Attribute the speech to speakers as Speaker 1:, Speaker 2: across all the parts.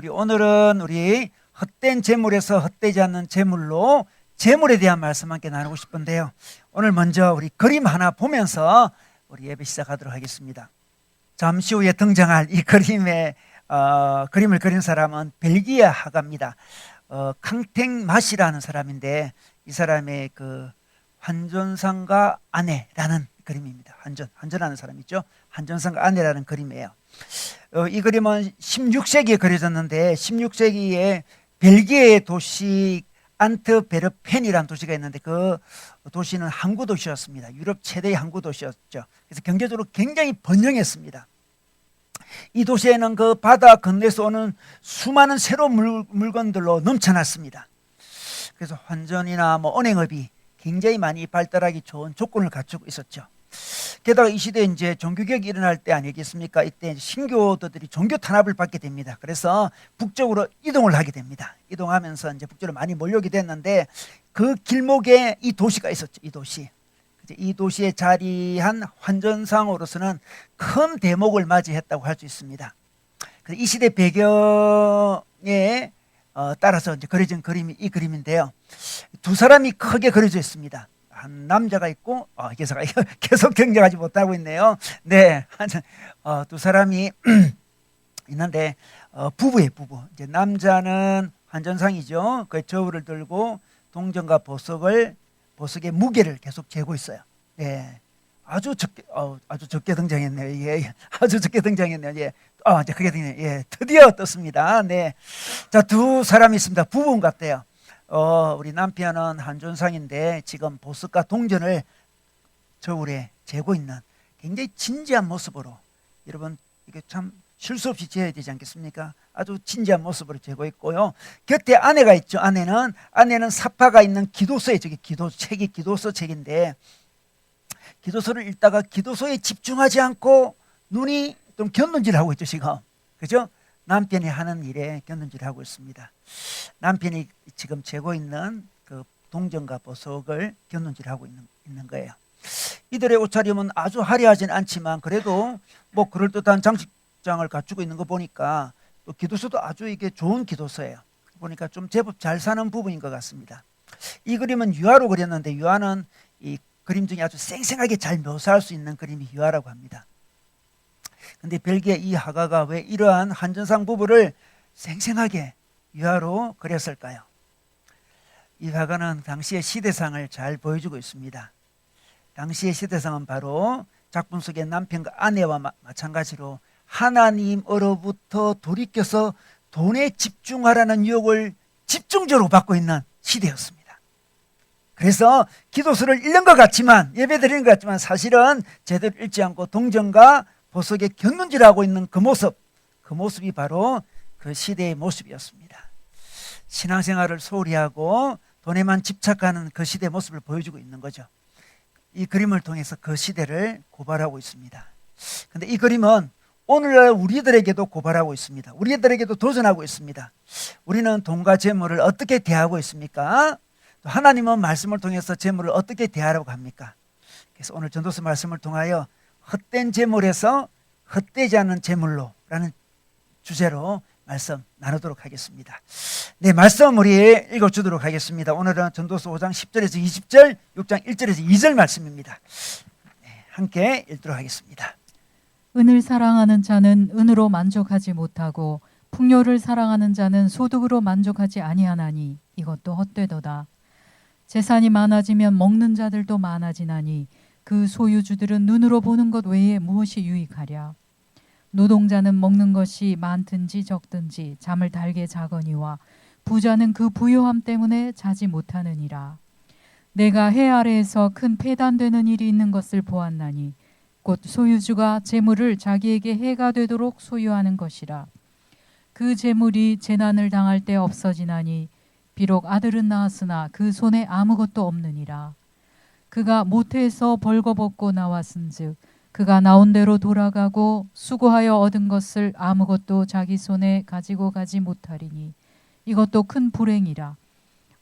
Speaker 1: 우리 오늘은 우리 헛된 재물에서 헛되지 않는 재물로 재물에 대한 말씀 함께 나누고 싶은데요. 오늘 먼저 우리 그림 하나 보면서 우리 예배 시작하도록 하겠습니다. 잠시 후에 등장할 이 그림을 그린 사람은 벨기에 화가입니다. 캉탱 마시라는 사람인데 이 사람의 그 한전상과 아내라는 그림입니다. 한전하는 사람이죠. 한전상과 아내라는 그림이에요. 이 그림은 16세기에 그려졌는데 16세기에 벨기에의 도시 안트베르펜이라는 도시가 있는데 그 도시는 항구 도시였습니다. 유럽 최대의 항구 도시였죠. 그래서 경제적으로 굉장히 번영했습니다. 이 도시에는 그 바다 건너에서 오는 수많은 새로운 물건들로 넘쳐났습니다. 그래서 환전이나 은행업이 굉장히 많이 발달하기 좋은 조건을 갖추고 있었죠. 게다가 이 시대에 이제 종교개혁이 일어날 때 아니겠습니까? 이때 신교도들이 종교 탄압을 받게 됩니다. 그래서 북쪽으로 이동을 하게 됩니다. 이동하면서 이제 북쪽으로 많이 몰려오게 됐는데 그 길목에 이 도시가 있었죠. 이 도시에 자리한 환전상으로서는 큰 대목을 맞이했다고 할 수 있습니다. 이 시대 배경에 따라서 이제 그려진 그림이 이 그림인데요. 두 사람이 크게 그려져 있습니다. 한 남자가 있고 계속 경쟁하지 못하고 있네요. 네, 두 사람이 있는데 부부예요, 부부. 이제 남자는 환전상이죠. 그 저울을 들고 동전과 보석의 무게를 계속 재고 있어요. 네, 아주 적게 등장했네요. 예, 아주 적게 등장했네요. 예, 이제 크게 등장했네요. 예, 드디어 떴습니다. 네, 자, 두 사람이 있습니다. 부부인 것 같아요. 우리 남편은 한전상인데 지금 보석과 동전을 저울에 재고 있는 굉장히 진지한 모습으로, 여러분 이게 참 쉴 수 없이 재야 되지 않겠습니까? 아주 진지한 모습으로 재고 있고요. 곁에 아내가 있죠. 아내는 사파가 있는 기도서에, 기도서 책인데 기도서를 읽다가 기도서에 집중하지 않고 눈이 좀 곁눈질을 하고 있죠, 지금. 그죠? 남편이 하는 일에 곁눈질을 하고 있습니다. 남편이 지금 재고 있는 그 동전과 보석을 곁눈질하고 있는 거예요. 이들의 옷차림은 아주 화려하진 않지만 그래도 그럴듯한 장식장을 갖추고 있는 거 보니까 또 기도서도 아주 이게 좋은 기도서예요. 보니까 좀 제법 잘 사는 부부인 것 같습니다. 이 그림은 유화로 그렸는데 유화는 이 그림 중에 아주 생생하게 잘 묘사할 수 있는 그림이 유화라고 합니다. 근데 벨기에 이 화가가 왜 이러한 한전상 부부를 생생하게 유화로 그렸을까요? 이 화가는 당시의 시대상을 잘 보여주고 있습니다. 당시의 시대상은 바로 작품 속의 남편과 아내와 마찬가지로 하나님으로부터 돌이켜서 돈에 집중하라는 유혹을 집중적으로 받고 있는 시대였습니다. 그래서 기도서를 읽는 것 같지만, 예배드리는 것 같지만 사실은 제대로 읽지 않고 동전과 보석에 곁눈질하고 있는 그 모습이 바로 그 시대의 모습이었습니다. 신앙생활을 소홀히 하고 돈에만 집착하는 그 시대의 모습을 보여주고 있는 거죠. 이 그림을 통해서 그 시대를 고발하고 있습니다. 그런데 이 그림은 오늘날 우리들에게도 고발하고 있습니다. 우리들에게도 도전하고 있습니다. 우리는 돈과 재물을 어떻게 대하고 있습니까? 또 하나님은 말씀을 통해서 재물을 어떻게 대하라고 합니까? 그래서 오늘 전도서 말씀을 통하여 헛된 재물에서 헛되지 않는 재물로 라는 주제로 말씀 나누도록 하겠습니다. 네, 말씀 우리 읽어주도록 하겠습니다. 오늘은 전도서 5장 10절에서 20절, 6장 1절에서 2절 말씀입니다. 네, 함께 읽도록 하겠습니다.
Speaker 2: 은을 사랑하는 자는 은으로 만족하지 못하고 풍요를 사랑하는 자는 소득으로 만족하지 아니하나니 이것도 헛되도다. 재산이 많아지면 먹는 자들도 많아지나니 그 소유주들은 눈으로 보는 것 외에 무엇이 유익하랴. 노동자는 먹는 것이 많든지 적든지 잠을 달게 자거니와 부자는 그 부요함 때문에 자지 못하느니라. 내가 해 아래에서 큰 폐단되는 일이 있는 것을 보았나니 곧 소유주가 재물을 자기에게 해가 되도록 소유하는 것이라. 그 재물이 재난을 당할 때 없어지나니 비록 아들은 낳았으나 그 손에 아무것도 없느니라. 그가 모태에서 벌거벗고 나왔은즉 그가 나온 대로 돌아가고 수고하여 얻은 것을 아무것도 자기 손에 가지고 가지 못하리니 이것도 큰 불행이라.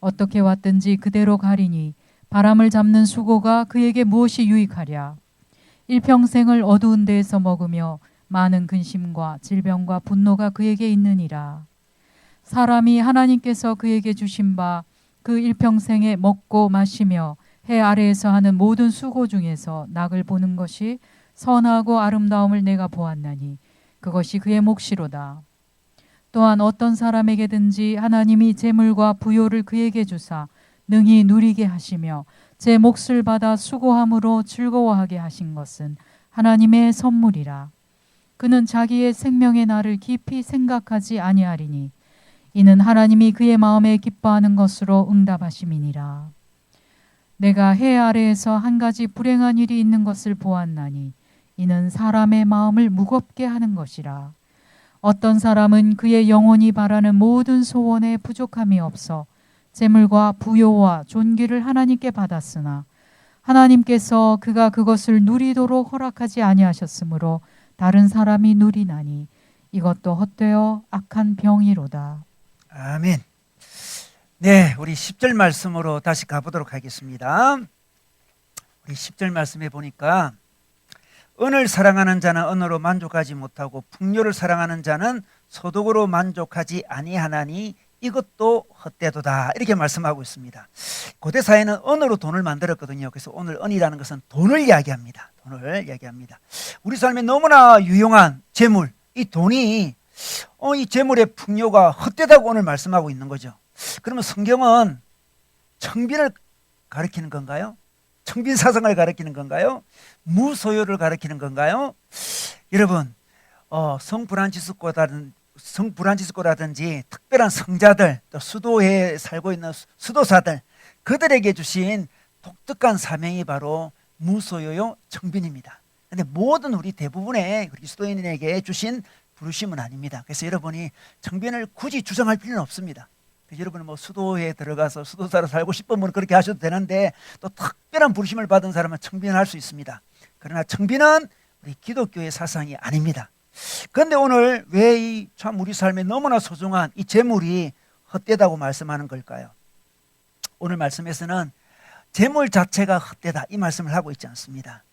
Speaker 2: 어떻게 왔든지 그대로 가리니 바람을 잡는 수고가 그에게 무엇이 유익하랴. 일평생을 어두운 데에서 먹으며 많은 근심과 질병과 분노가 그에게 있느니라. 사람이 하나님께서 그에게 주신 바 그 일평생에 먹고 마시며 해 아래에서 하는 모든 수고 중에서 낙을 보는 것이 선하고 아름다움을 내가 보았나니 그것이 그의 몫이로다. 또한 어떤 사람에게든지 하나님이 재물과 부요를 그에게 주사 능히 누리게 하시며 제 몫을 받아 수고함으로 즐거워하게 하신 것은 하나님의 선물이라. 그는 자기의 생명의 날을 깊이 생각하지 아니하리니 이는 하나님이 그의 마음에 기뻐하는 것으로 응답하심이니라. 내가 해 아래에서 한 가지 불행한 일이 있는 것을 보았나니 이는 사람의 마음을 무겁게 하는 것이라. 어떤 사람은 그의 영혼이 바라는 모든 소원에 부족함이 없어 재물과 부요와 존귀를 하나님께 받았으나 하나님께서 그가 그것을 누리도록 허락하지 아니하셨으므로 다른 사람이 누리나니 이것도 헛되어 악한 병이로다.
Speaker 1: 아멘. 네, 우리 10절 말씀으로 다시 가보도록 하겠습니다. 우리 10절 말씀에 보니까 은을 사랑하는 자는 은으로 만족하지 못하고 풍요를 사랑하는 자는 소득으로 만족하지 아니하나니 이것도 헛되도다, 이렇게 말씀하고 있습니다. 고대 사회는 은으로 돈을 만들었거든요. 그래서 오늘 은이라는 것은 돈을 이야기합니다. 돈을 이야기합니다. 우리 삶에 너무나 유용한 재물, 이 돈이 이 재물의 풍요가 헛되다고 오늘 말씀하고 있는 거죠. 그러면 성경은 청빈을 가리키는 건가요? 청빈 사상을 가리키는 건가요? 무소유를 가리키는 건가요? 여러분, 성프란치스코라든지 특별한 성자들, 또 수도에 살고 있는 수도사들, 그들에게 주신 독특한 사명이 바로 무소유요 청빈입니다. 그런데 모든 우리 대부분의 그리스도인에게 주신 부르심은 아닙니다. 그래서 여러분이 청빈을 굳이 주장할 필요는 없습니다. 여러분은 뭐 수도에 들어가서 수도사로 살고 싶으면 그렇게 하셔도 되는데, 또 특별한 부르심을 받은 사람은 청빈을 할 수 있습니다. 그러나 청빈은 우리 기독교의 사상이 아닙니다. 그런데 오늘 왜 이 참 우리 삶에 너무나 소중한 이 재물이 헛되다고 말씀하는 걸까요? 오늘 말씀에서는 재물 자체가 헛되다, 이 말씀을 하고 있지 않습니다.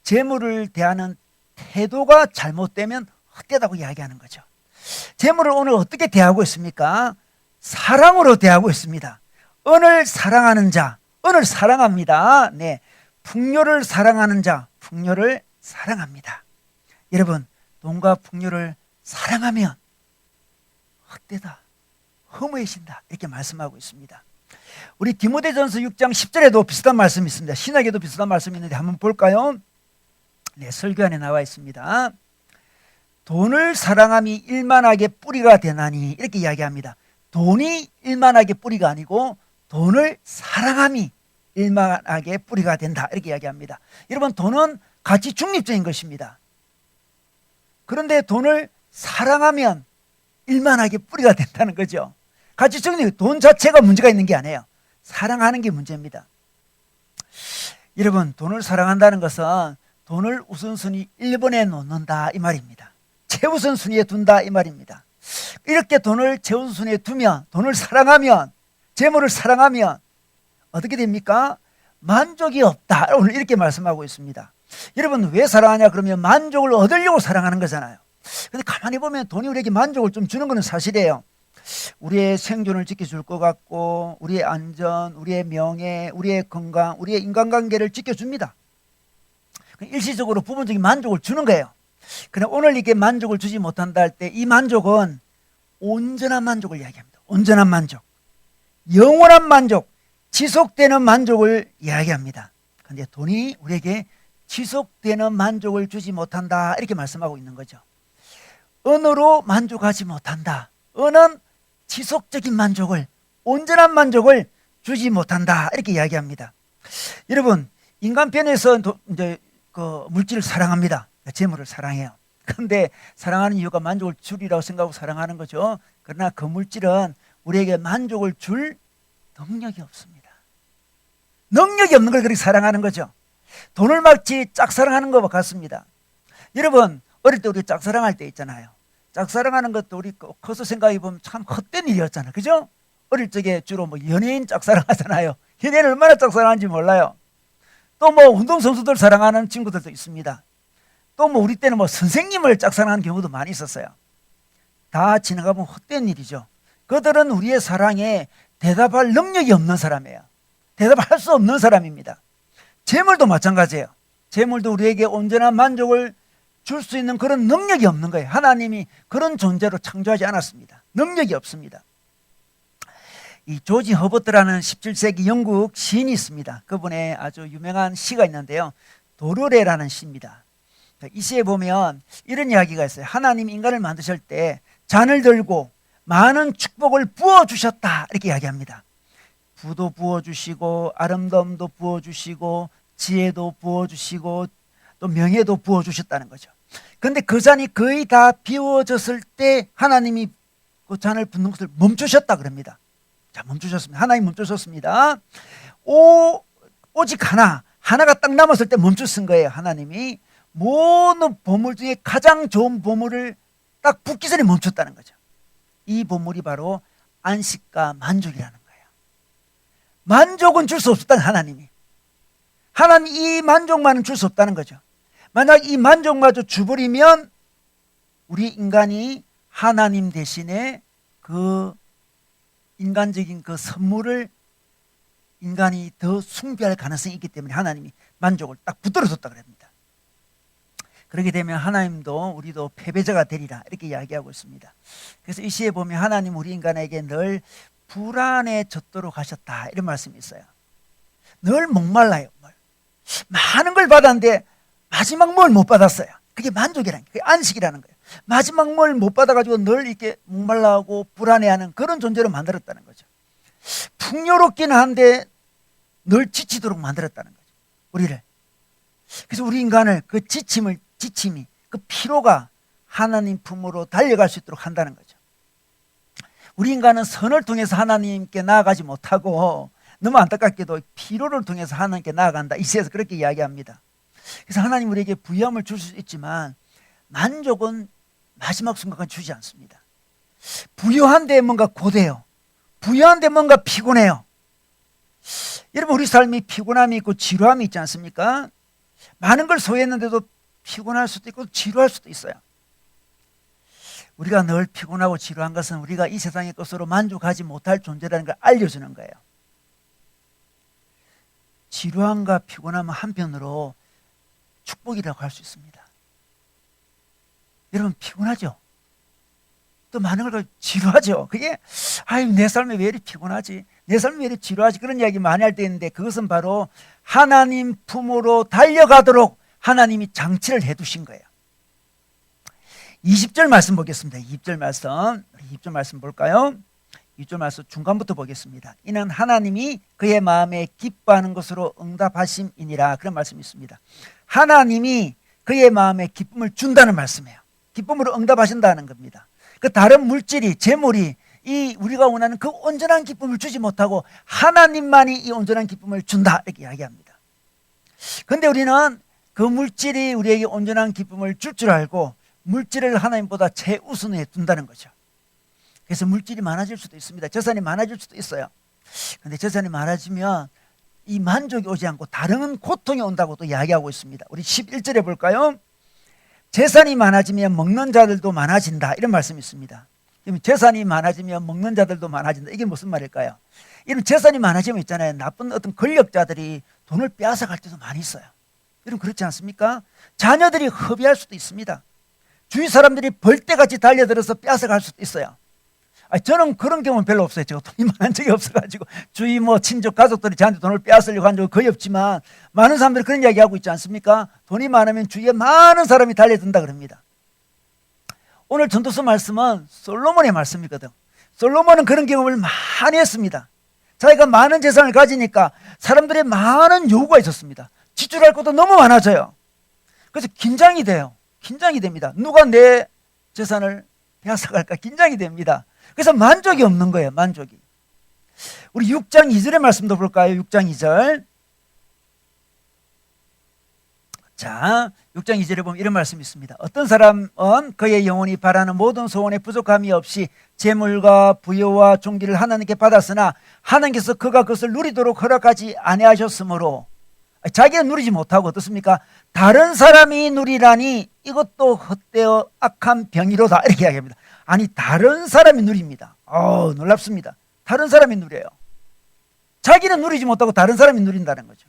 Speaker 1: 재물을 대하는 태도가 잘못되면 헛되다고 이야기하는 거죠. 재물을 오늘 어떻게 대하고 있습니까? 사랑으로 대하고 있습니다. 은을 사랑하는 자, 은을 사랑합니다. 네, 풍요를 사랑하는 자, 풍요를 사랑합니다. 여러분, 돈과 풍요를 사랑하면 헛되다, 허무해진다, 이렇게 말씀하고 있습니다. 우리 디모데전서 6장 10절에도 비슷한 말씀이 있습니다. 신약에도 비슷한 말씀이 있는데 한번 볼까요? 네, 설교안에 나와 있습니다. 돈을 사랑함이 일만하게 뿌리가 되나니, 이렇게 이야기합니다. 돈이 일만하게 뿌리가 아니고 돈을 사랑함이 일만하게 뿌리가 된다, 이렇게 이야기합니다. 여러분, 돈은 가치 중립적인 것입니다. 그런데 돈을 사랑하면 일만하게 뿌리가 된다는 거죠. 가치 중립, 돈 자체가 문제가 있는 게 아니에요. 사랑하는 게 문제입니다. 여러분, 돈을 사랑한다는 것은 돈을 우선순위 1번에 놓는다, 이 말입니다. 최우선순위에 둔다, 이 말입니다. 이렇게 돈을 최우선순위에 두면, 돈을 사랑하면, 재물을 사랑하면 어떻게 됩니까? 만족이 없다, 오늘 이렇게 말씀하고 있습니다. 여러분, 왜 사랑하냐 그러면 만족을 얻으려고 사랑하는 거잖아요. 근데 가만히 보면 돈이 우리에게 만족을 좀 주는 것은 사실이에요. 우리의 생존을 지켜줄 것 같고, 우리의 안전, 우리의 명예, 우리의 건강, 우리의 인간관계를 지켜줍니다. 일시적으로 부분적인 만족을 주는 거예요. 그런데 오늘 이게 만족을 주지 못한다 할 때, 이 만족은 온전한 만족을 이야기합니다. 온전한 만족, 영원한 만족, 지속되는 만족을 이야기합니다. 그런데 돈이 우리에게 지속되는 만족을 주지 못한다, 이렇게 말씀하고 있는 거죠. 은으로 만족하지 못한다. 은은 지속적인 만족을, 온전한 만족을 주지 못한다, 이렇게 이야기합니다. 여러분, 인간편에서 이제 그 물질을 사랑합니다. 재물을 사랑해요. 그런데 사랑하는 이유가 만족을 주리라고 생각하고 사랑하는 거죠. 그러나 그 물질은 우리에게 만족을 줄 능력이 없습니다. 능력이 없는 걸 그렇게 사랑하는 거죠. 돈을 마치 짝사랑하는 것과 같습니다. 여러분, 어릴 때 우리 짝사랑할 때 있잖아요. 짝사랑하는 것도 우리 커서 생각해 보면 참 헛된 일이었잖아요. 그죠? 어릴 적에 주로 뭐 연예인 짝사랑 하잖아요. 연예인 얼마나 짝사랑하는지 몰라요. 또 뭐 운동선수들 사랑하는 친구들도 있습니다. 또 뭐 우리 때는 뭐 선생님을 짝사랑하는 경우도 많이 있었어요. 다 지나가보면 헛된 일이죠. 그들은 우리의 사랑에 대답할 능력이 없는 사람이에요. 대답할 수 없는 사람입니다. 재물도 마찬가지예요. 재물도 우리에게 온전한 만족을 줄 수 있는 그런 능력이 없는 거예요. 하나님이 그런 존재로 창조하지 않았습니다. 능력이 없습니다. 이 조지 허버트라는 17세기 영국 시인이 있습니다. 그분의 아주 유명한 시가 있는데요. 도르래라는 시입니다. 이 시에 보면 이런 이야기가 있어요. 하나님 인간을 만드실 때 잔을 들고 많은 축복을 부어주셨다 이렇게 이야기합니다. 부도 부어주시고 아름다움도 부어주시고 지혜도 부어주시고 또 명예도 부어주셨다는 거죠. 그런데 그 잔이 거의 다 비워졌을 때 하나님이 그 잔을 붓는 것을 멈추셨다 그럽니다. 자, 멈추셨습니다. 하나님 멈추셨습니다. 오직 하나가 딱 남았을 때 멈추신 거예요. 하나님이 모든 보물 중에 가장 좋은 보물을 딱 붓기 전에 멈췄다는 거죠. 이 보물이 바로 안식과 만족이라는 거예요. 만족은 줄 수 없었다는 하나님이. 하나님 이 만족만은 줄 수 없다는 거죠. 만약 이 만족마저 주버리면 우리 인간이 하나님 대신에 그 인간적인 그 선물을 인간이 더 숭배할 가능성이 있기 때문에 하나님이 만족을 딱 붙들어줬다 그럽니다. 그렇게 되면 하나님도 우리도 패배자가 되리라 이렇게 이야기하고 있습니다. 그래서 이 시에 보면 하나님 우리 인간에게 늘 불안에 젖도록 하셨다 이런 말씀이 있어요. 늘 목말라요. 많은 걸 받았는데 마지막 뭘 못 받았어요. 그게 만족이라는 거예요. 그게 안식이라는 거예요. 마지막 뭘 못 받아가지고 늘 이렇게 목말라하고 불안해하는 그런 존재로 만들었다는 거죠. 풍요롭기는 한데 늘 지치도록 만들었다는 거죠. 우리를. 그래서 우리 인간을 그 지침이 그 피로가 하나님 품으로 달려갈 수 있도록 한다는 거죠. 우리 인간은 선을 통해서 하나님께 나아가지 못하고 너무 안타깝게도 피로를 통해서 하나님께 나아간다. 이 시에서 그렇게 이야기합니다. 그래서 하나님 우리에게 부유함을 줄 수 있지만 만족은 마지막 순간까지 주지 않습니다. 부유한데 뭔가 고돼요. 부유한데 뭔가 피곤해요. 여러분 우리 삶이 피곤함이 있고 지루함이 있지 않습니까? 많은 걸 소유했는데도 피곤할 수도 있고 지루할 수도 있어요. 우리가 늘 피곤하고 지루한 것은 우리가 이 세상의 것으로 만족하지 못할 존재라는 걸 알려주는 거예요. 지루함과 피곤함은 한편으로 축복이라고 할 수 있습니다. 여러분 피곤하죠? 또 많은 걸 지루하죠? 그게 내 삶이 왜 이렇게 피곤하지? 내 삶이 왜 이렇게 지루하지? 그런 이야기 많이 할 때 있는데 그것은 바로 하나님 품으로 달려가도록 하나님이 장치를 해두신 거예요. 20절 말씀 보겠습니다. 20절 말씀 볼까요? 2절 말씀 중간부터 보겠습니다. 이는 하나님이 그의 마음에 기뻐하는 것으로 응답하심이니라 그런 말씀이 있습니다. 하나님이 그의 마음에 기쁨을 준다는 말씀이에요. 기쁨으로 응답하신다는 겁니다. 그 다른 물질이 재물이 이 우리가 원하는 그 온전한 기쁨을 주지 못하고 하나님만이 이 온전한 기쁨을 준다 이렇게 이야기합니다. 그런데 우리는 그 물질이 우리에게 온전한 기쁨을 줄 줄 알고 물질을 하나님보다 최우선에 둔다는 거죠. 그래서 물질이 많아질 수도 있습니다. 재산이 많아질 수도 있어요. 그런데 재산이 많아지면 이 만족이 오지 않고 다른 고통이 온다고 또 이야기하고 있습니다. 우리 11절에 볼까요? 재산이 많아지면 먹는 자들도 많아진다 이런 말씀이 있습니다. 재산이 많아지면 먹는 자들도 많아진다. 이게 무슨 말일까요? 이런 재산이 많아지면 있잖아요. 나쁜 어떤 권력자들이 돈을 빼앗아갈 때도 많이 있어요. 여러분 그렇지 않습니까? 자녀들이 허비할 수도 있습니다. 주위 사람들이 벌떼같이 달려들어서 빼앗아갈 수도 있어요. 저는 그런 경우는 별로 없어요. 제가 돈이 많은 적이 없어가지고 주위 친족 가족들이 저한테 돈을 빼앗으려고 한 적은 거의 없지만 많은 사람들이 그런 이야기하고 있지 않습니까? 돈이 많으면 주위에 많은 사람이 달려든다 그럽니다. 오늘 전도서 말씀은 솔로몬의 말씀이거든. 솔로몬은 그런 경험을 많이 했습니다. 자기가 많은 재산을 가지니까 사람들의 많은 요구가 있었습니다. 지출할 것도 너무 많아져요. 그래서 긴장이 돼요. 긴장이 됩니다. 누가 내 재산을 빼앗아갈까 긴장이 됩니다. 그래서 만족이 없는 거예요. 만족이. 우리 6장 2절의 말씀도 볼까요? 6장 2절. 자, 6장 2절에 보면 이런 말씀이 있습니다. 어떤 사람은 그의 영혼이 바라는 모든 소원에 부족함이 없이 재물과 부여와 존귀를 하나님께 받았으나 하나님께서 그가 그것을 누리도록 허락하지 아니하셨으므로 자기는 누리지 못하고 어떻습니까? 다른 사람이 누리라니 이것도 헛되어 악한 병이로다 이렇게 이야기합니다. 아니 다른 사람이 누립니다. 놀랍습니다. 다른 사람이 누려요. 자기는 누리지 못하고 다른 사람이 누린다는 거죠.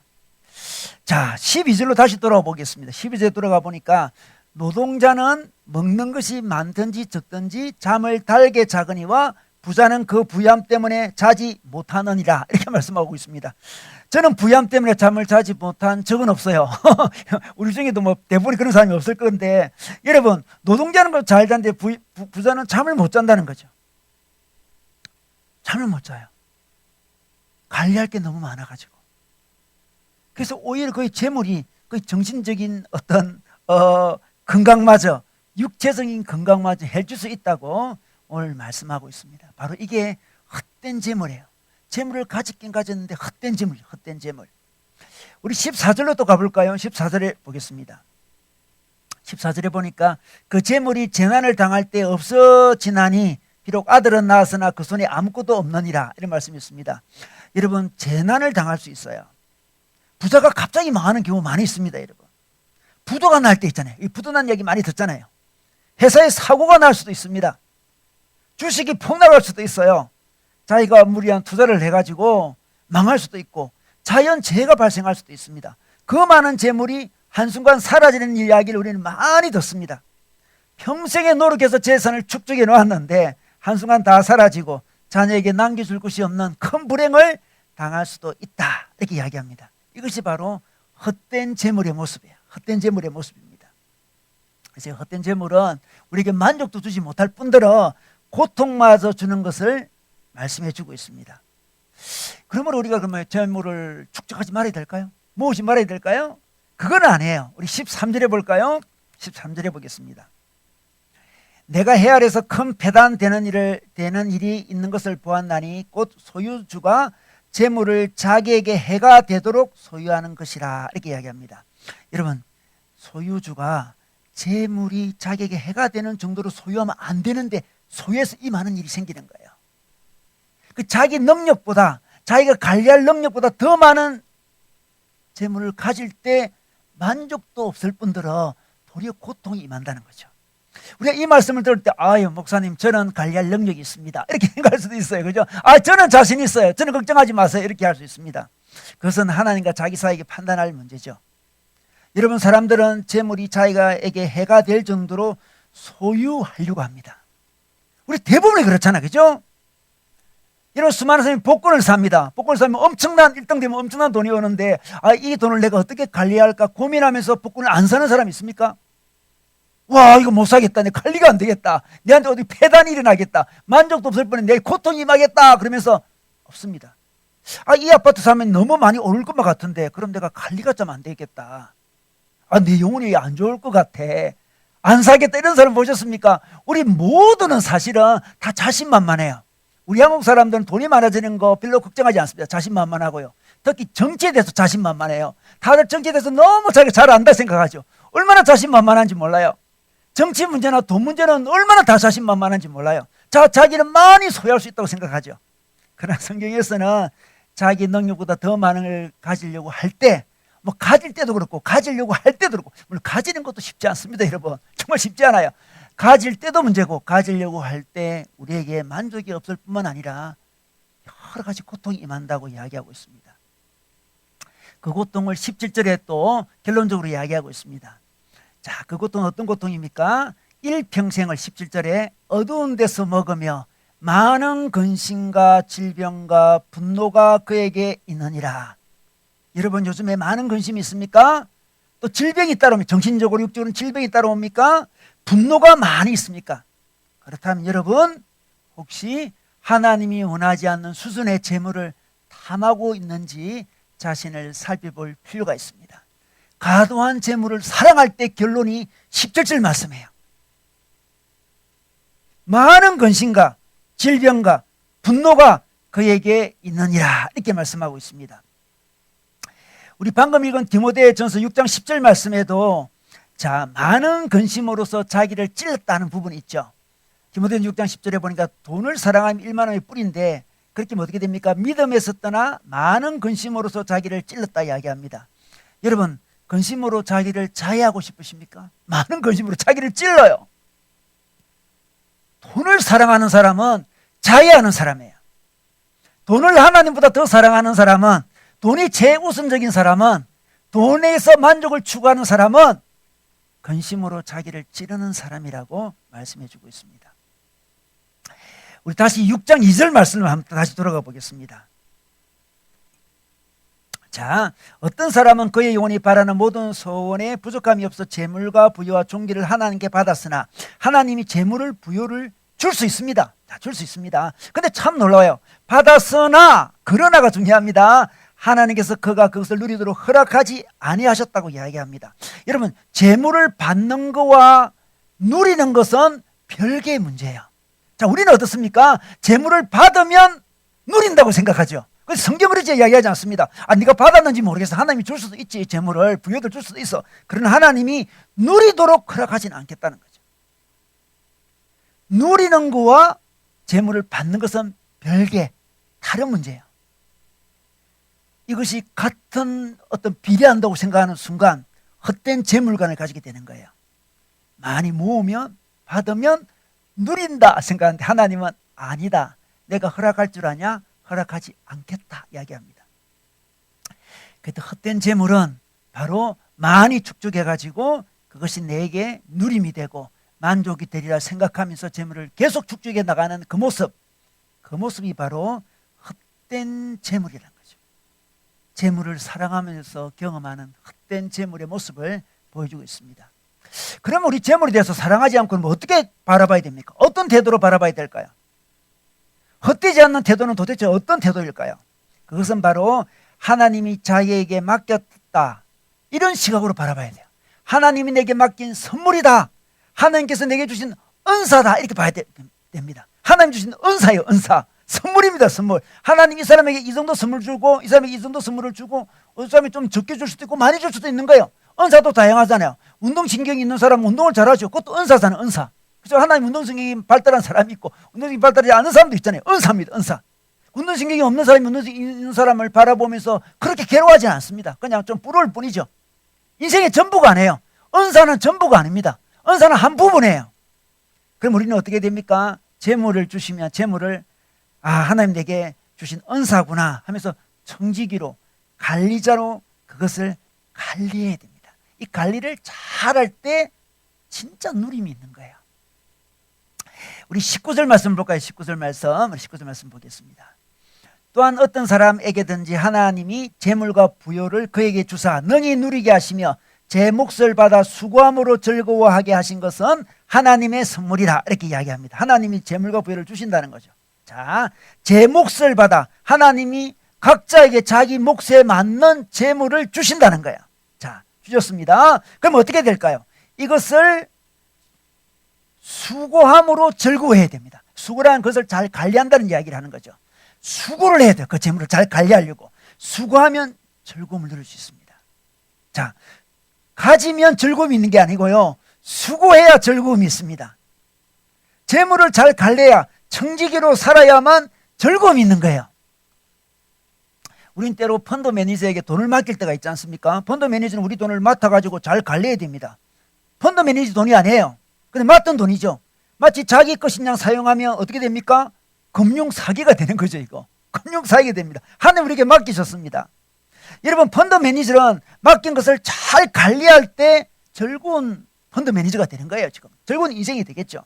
Speaker 1: 자, 12절로 다시 돌아가 보겠습니다. 12절에 돌아가 보니까 노동자는 먹는 것이 많든지 적든지 잠을 달게 자거니와 부자는 그 부ям 때문에 자지 못하느니라, 이렇게 말씀하고 있습니다. 저는 부ям 때문에 잠을 자지 못한 적은 없어요. 우리 중에도 뭐 대부분 그런 사람이 없을 건데, 여러분, 노동자는 잘 자는데 부자는 잠을 못 잔다는 거죠. 잠을 못 자요. 관리할 게 너무 많아가지고. 그래서 오히려 거의 재물이 거의 정신적인 어떤 건강마저, 육체적인 건강마저 해줄 수 있다고 오늘 말씀하고 있습니다. 바로 이게 헛된 재물이에요. 재물을 가졌긴 가졌는데 헛된 재물, 헛된 재물. 우리 14절로 또 가볼까요? 14절에 보겠습니다. 14절에 보니까 그 재물이 재난을 당할 때 없어지나니 비록 아들은 낳았으나 그 손에 아무것도 없느니라, 이런 말씀이 있습니다. 여러분, 재난을 당할 수 있어요. 부자가 갑자기 망하는 경우 많이 있습니다. 여러분, 부도가 날 때 있잖아요. 이 부도 난 얘기 많이 듣잖아요. 회사에 사고가 날 수도 있습니다. 주식이 폭락할 수도 있어요. 자기가 무리한 투자를 해가지고 망할 수도 있고 자연재해가 발생할 수도 있습니다. 그 많은 재물이 한순간 사라지는 이야기를 우리는 많이 듣습니다. 평생에 노력해서 재산을 축적해 놓았는데 한순간 다 사라지고 자녀에게 남겨줄 것이 없는 큰 불행을 당할 수도 있다, 이렇게 이야기합니다. 이것이 바로 헛된 재물의 모습이에요. 헛된 재물의 모습입니다. 그래서 헛된 재물은 우리에게 만족도 주지 못할 뿐더러 고통마저 주는 것을 말씀해 주고 있습니다. 그러므로 우리가 그러면 재물을 축적하지 말아야 될까요? 모으지 말아야 될까요? 그건 아니에요. 우리 13절에 볼까요? 13절에 보겠습니다. 내가 해 아래서 큰 배단되는 일이 있는 것을 보았나니 곧 소유주가 재물을 자기에게 해가 되도록 소유하는 것이라, 이렇게 이야기합니다. 여러분, 소유주가 재물이 자기에게 해가 되는 정도로 소유하면 안 되는데 소유해서 이 많은 일이 생기는 거예요. 그 자기 능력보다, 자기가 관리할 능력보다 더 많은 재물을 가질 때 만족도 없을 뿐더러 도리어 고통이 임한다는 거죠. 우리가 이 말씀을 들을 때, 아유, 목사님, 저는 관리할 능력이 있습니다, 이렇게 생각할 수도 있어요. 그죠? 저는 자신 있어요. 저는 걱정하지 마세요, 이렇게 할 수 있습니다. 그것은 하나님과 자기 사이에 판단할 문제죠. 여러분, 사람들은 재물이 자기에게 해가 될 정도로 소유하려고 합니다. 우리 대부분이 그렇잖아, 그죠? 이런 수많은 사람이 복권을 삽니다. 복권을 사면 1등 되면 엄청난 돈이 오는데, 이 돈을 내가 어떻게 관리해야 할까 고민하면서 복권을 안 사는 사람이 있습니까? 와, 이거 못 사겠다. 내 관리가 안 되겠다. 내한테 어디 폐단이 일어나겠다. 만족도 없을 뻔해. 내 고통이 임하겠다. 그러면서 없습니다. 이 아파트 사면 너무 많이 오를 것만 같은데, 그럼 내가 관리가 좀 안 되겠다. 내 영혼이 안 좋을 것 같아. 안 사겠다. 이런 사람 보셨습니까? 우리 모두는 사실은 다 자신만만해요. 우리 한국 사람들은 돈이 많아지는 거 별로 걱정하지 않습니다. 자신만만하고요. 특히 정치에 대해서 자신만만해요. 다들 정치에 대해서 너무 자기가 잘 안다 생각하죠. 얼마나 자신만만한지 몰라요. 정치 문제나 돈 문제는 얼마나 다 자신만만한지 몰라요. 자기는 많이 소유할 수 있다고 생각하죠. 그러나 성경에서는 자기 능력보다 더 많은 걸 가지려고 할 때, 가질 때도 그렇고 가지려고 할 때도 그렇고, 물론 가지는 것도 쉽지 않습니다. 여러분, 정말 쉽지 않아요. 가질 때도 문제고 가지려고 할 때 우리에게 만족이 없을 뿐만 아니라 여러 가지 고통이 임한다고 이야기하고 있습니다. 그 고통을 17절에 또 결론적으로 이야기하고 있습니다. 자, 그 고통은 어떤 고통입니까? 일평생을 17절에 어두운 데서 먹으며 많은 근심과 질병과 분노가 그에게 있느니라. 여러분, 요즘에 많은 근심이 있습니까? 또 질병이 따라옵니까? 정신적으로 육적으로 질병이 따라옵니까? 분노가 많이 있습니까? 그렇다면 여러분, 혹시 하나님이 원하지 않는 수준의 재물을 탐하고 있는지 자신을 살펴볼 필요가 있습니다. 과도한 재물을 사랑할 때 결론이 17절 말씀이에요. 많은 근심과 질병과 분노가 그에게 있느니라, 이렇게 말씀하고 있습니다. 우리 방금 읽은 디모데전서 6장 10절 말씀에도 많은 근심으로서 자기를 찔렀다는 부분이 있죠. 디모데전 6장 10절에 보니까 돈을 사랑하면 1만 원의 뿌리인데, 그렇게 하면 어떻게 됩니까? 믿음에서 떠나 많은 근심으로서 자기를 찔렀다 이야기합니다. 여러분, 근심으로 자기를 자해하고 싶으십니까? 많은 근심으로 자기를 찔러요. 돈을 사랑하는 사람은 자해하는 사람이에요. 돈을 하나님보다 더 사랑하는 사람은, 돈이 최우선적인 사람은, 돈에서 만족을 추구하는 사람은 근심으로 자기를 찌르는 사람이라고 말씀해 주고 있습니다. 우리 다시 6장 2절 말씀을 한번 다시 돌아가 보겠습니다. 자, 어떤 사람은 그의 영혼이 바라는 모든 소원에 부족함이 없어 재물과 부여와 존귀를 하나님께 받았으나 하나님이 재물을 부여를 줄 수 있습니다. 자, 줄 수 있습니다. 근데 참 놀라워요. 받았으나, 그러나가 중요합니다. 하나님께서 그가 그것을 누리도록 허락하지 아니하셨다고 이야기합니다. 여러분, 재물을 받는 것과 누리는 것은 별개의 문제예요. 자, 우리는 어떻습니까? 재물을 받으면 누린다고 생각하죠. 그래서 성경 그렇게 이야기하지 않습니다. 네가 받았는지 모르겠어. 하나님이 줄 수도 있지. 재물을 부여도 줄 수도 있어. 그러나 하나님이 누리도록 허락하지는 않겠다는 거죠. 누리는 거와 재물을 받는 것은 별개, 다른 문제예요. 이것이 같은 어떤 비례한다고 생각하는 순간 헛된 재물관을 가지게 되는 거예요. 많이 모으면, 받으면 누린다 생각하는데 하나님은 아니다. 내가 허락할 줄 아냐? 허락하지 않겠다 이야기합니다. 그때 헛된 재물은 바로 많이 축적해가지고 그것이 내게 누림이 되고 만족이 되리라 생각하면서 재물을 계속 축적해 나가는 그 모습이 바로 헛된 재물이라는 거죠. 재물을 사랑하면서 경험하는 헛된 재물의 모습을 보여주고 있습니다. 그러면 우리 재물에 대해서 사랑하지 않고 어떻게 바라봐야 됩니까? 어떤 태도로 바라봐야 될까요? 헛되지 않는 태도는 도대체 어떤 태도일까요? 그것은 바로 하나님이 자기에게 맡겼다, 이런 시각으로 바라봐야 돼요. 하나님이 내게 맡긴 선물이다, 하나님께서 내게 주신 은사다, 이렇게 봐야 됩니다. 하나님 주신 은사예요. 은사, 선물입니다. 선물. 하나님 이 사람에게 이 정도 선물 주고 이 사람에게 이 정도 선물을 주고 어떤 사람이 좀 적게 줄 수도 있고 많이 줄 수도 있는 거예요. 은사도 다양하잖아요. 운동신경이 있는 사람은 운동을 잘하죠. 그것도 은사잖아요. 은사. 그래서 하나님 운동신경이 발달한 사람이 있고 운동신경이 발달하지 않은 사람도 있잖아요. 은사입니다. 은사. 운동신경이 없는 사람이 운동신경이 있는 사람을 바라보면서 그렇게 괴로워하지 않습니다. 그냥 좀 부러울 뿐이죠. 인생의 전부가 아니에요. 은사는 전부가 아닙니다. 은사는 한 부분이에요. 그럼 우리는 어떻게 됩니까? 재물을 주시면 재물을 하나님 내게 주신 은사구나 하면서 청지기로, 관리자로 그것을 관리해야 됩니다. 이 관리를 잘할 때 진짜 누림이 있는 거예요. 우리 19절 말씀 볼까요? 19절 말씀 보겠습니다. 또한 어떤 사람에게든지 하나님이 재물과 부요를 그에게 주사 능히 누리게 하시며 제 몫을 받아 수고함으로 즐거워하게 하신 것은 하나님의 선물이라, 이렇게 이야기합니다. 하나님이 재물과 부요를 주신다는 거죠. 자, 제 몫을 받아, 하나님이 각자에게 자기 몫에 맞는 재물을 주신다는 거예요. 자, 주셨습니다. 그럼 어떻게 될까요? 이것을 수고함으로 즐거워해야 됩니다. 수고라는 것을 잘 관리한다는 이야기를 하는 거죠. 수고를 해야 돼요. 그 재물을 잘 관리하려고. 수고하면 즐거움을 누릴 수 있습니다. 자, 가지면 즐거움이 있는 게 아니고요, 수고해야 즐거움이 있습니다. 재물을 잘 관리해야, 청지기로 살아야만 즐거움이 있는 거예요. 우린 때로 펀드 매니저에게 돈을 맡길 때가 있지 않습니까? 펀드 매니저는 우리 돈을 맡아가지고 잘 관리해야 됩니다. 펀드 매니저 돈이 아니에요. 근데 맡은 돈이죠. 마치 자기 것인 양 사용하면 어떻게 됩니까? 금융 사기가 되는 거죠. 이거 금융 사기가 됩니다. 하나님 우리에게 맡기셨습니다. 여러분, 펀드 매니저는 맡긴 것을 잘 관리할 때 즐거운 펀드 매니저가 되는 거예요. 지금 즐거운 인생이 되겠죠.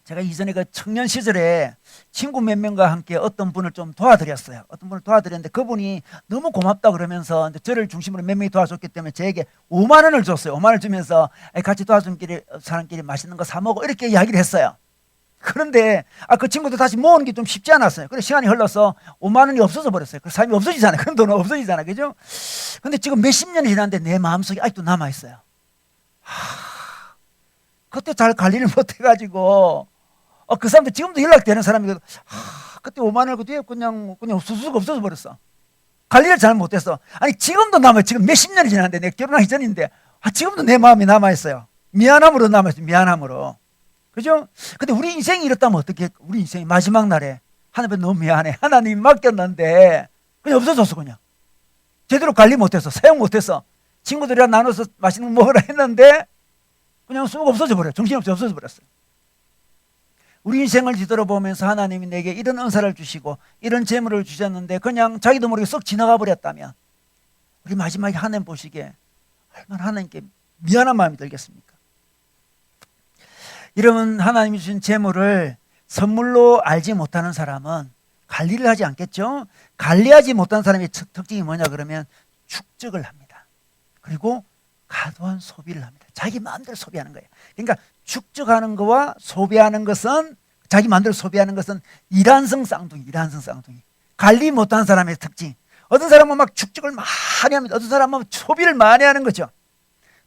Speaker 1: 제가 이전에 그 청년 시절에 친구 몇 명과 함께 어떤 분을 좀 도와드렸어요. 어떤 분을 도와드렸는데 그분이 너무 고맙다 그러면서 저를 중심으로 몇 명이 도와줬기 때문에 저에게 5만 원을 줬어요. 5만 원을 주면서 같이 도와준 사람끼리 맛있는 거 사 먹어, 이렇게 이야기를 했어요. 그런데 그 친구도 다시 모으는 게 좀 쉽지 않았어요. 그래서 시간이 흘러서 5만 원이 없어져 버렸어요. 그 삶이 없어지잖아요. 그런 돈은 없어지잖아요. 그죠? 근데 지금 몇십 년이 지났는데 내 마음속에 아직도 남아있어요. 그때 잘 관리를 못해가지고 그 사람도 지금도 연락되는 사람이거든. 그때 5만 원 그 뒤에 그냥 없어져 버렸어. 관리를 잘 못해서. 아니, 지금도 남아요. 지금 몇십 년이 지났는데, 내가 결혼하기 전인데 지금도 내 마음이 남아있어요. 미안함으로 남아있어요. 미안함으로. 그죠? 근데 우리 인생이 이렇다면 어떻게, 우리 인생이 마지막 날에 하나님 너무 미안해, 하나님이 맡겼는데 그냥 없어졌어. 그냥 제대로 관리 못해서, 사용 못해서, 친구들이랑 나눠서 맛있는 거 먹으라 했는데 그냥 쑥 없어져 버려요. 정신없이 없어져 버렸어요. 우리 인생을 뒤돌아보면서 하나님이 내게 이런 은사를 주시고 이런 재물을 주셨는데 그냥 자기도 모르게 썩 지나가 버렸다면 우리 마지막에 하나님 보시기에 얼마나 하나님께 미안한 마음이 들겠습니까? 이러면 하나님이 주신 재물을 선물로 알지 못하는 사람은 관리를 하지 않겠죠? 관리하지 못하는 사람의 특징이 뭐냐 그러면 축적을 합니다. 그리고 과도한 소비를 합니다. 자기 마음대로 소비하는 거예요. 그러니까 축적하는 것과 소비하는 것은 자기 마음대로 소비하는 것은 이란성 쌍둥이. 관리 못하는 사람의 특징. 어떤 사람은 막 축적을 많이 합니다. 어떤 사람은 소비를 많이 하는 거죠.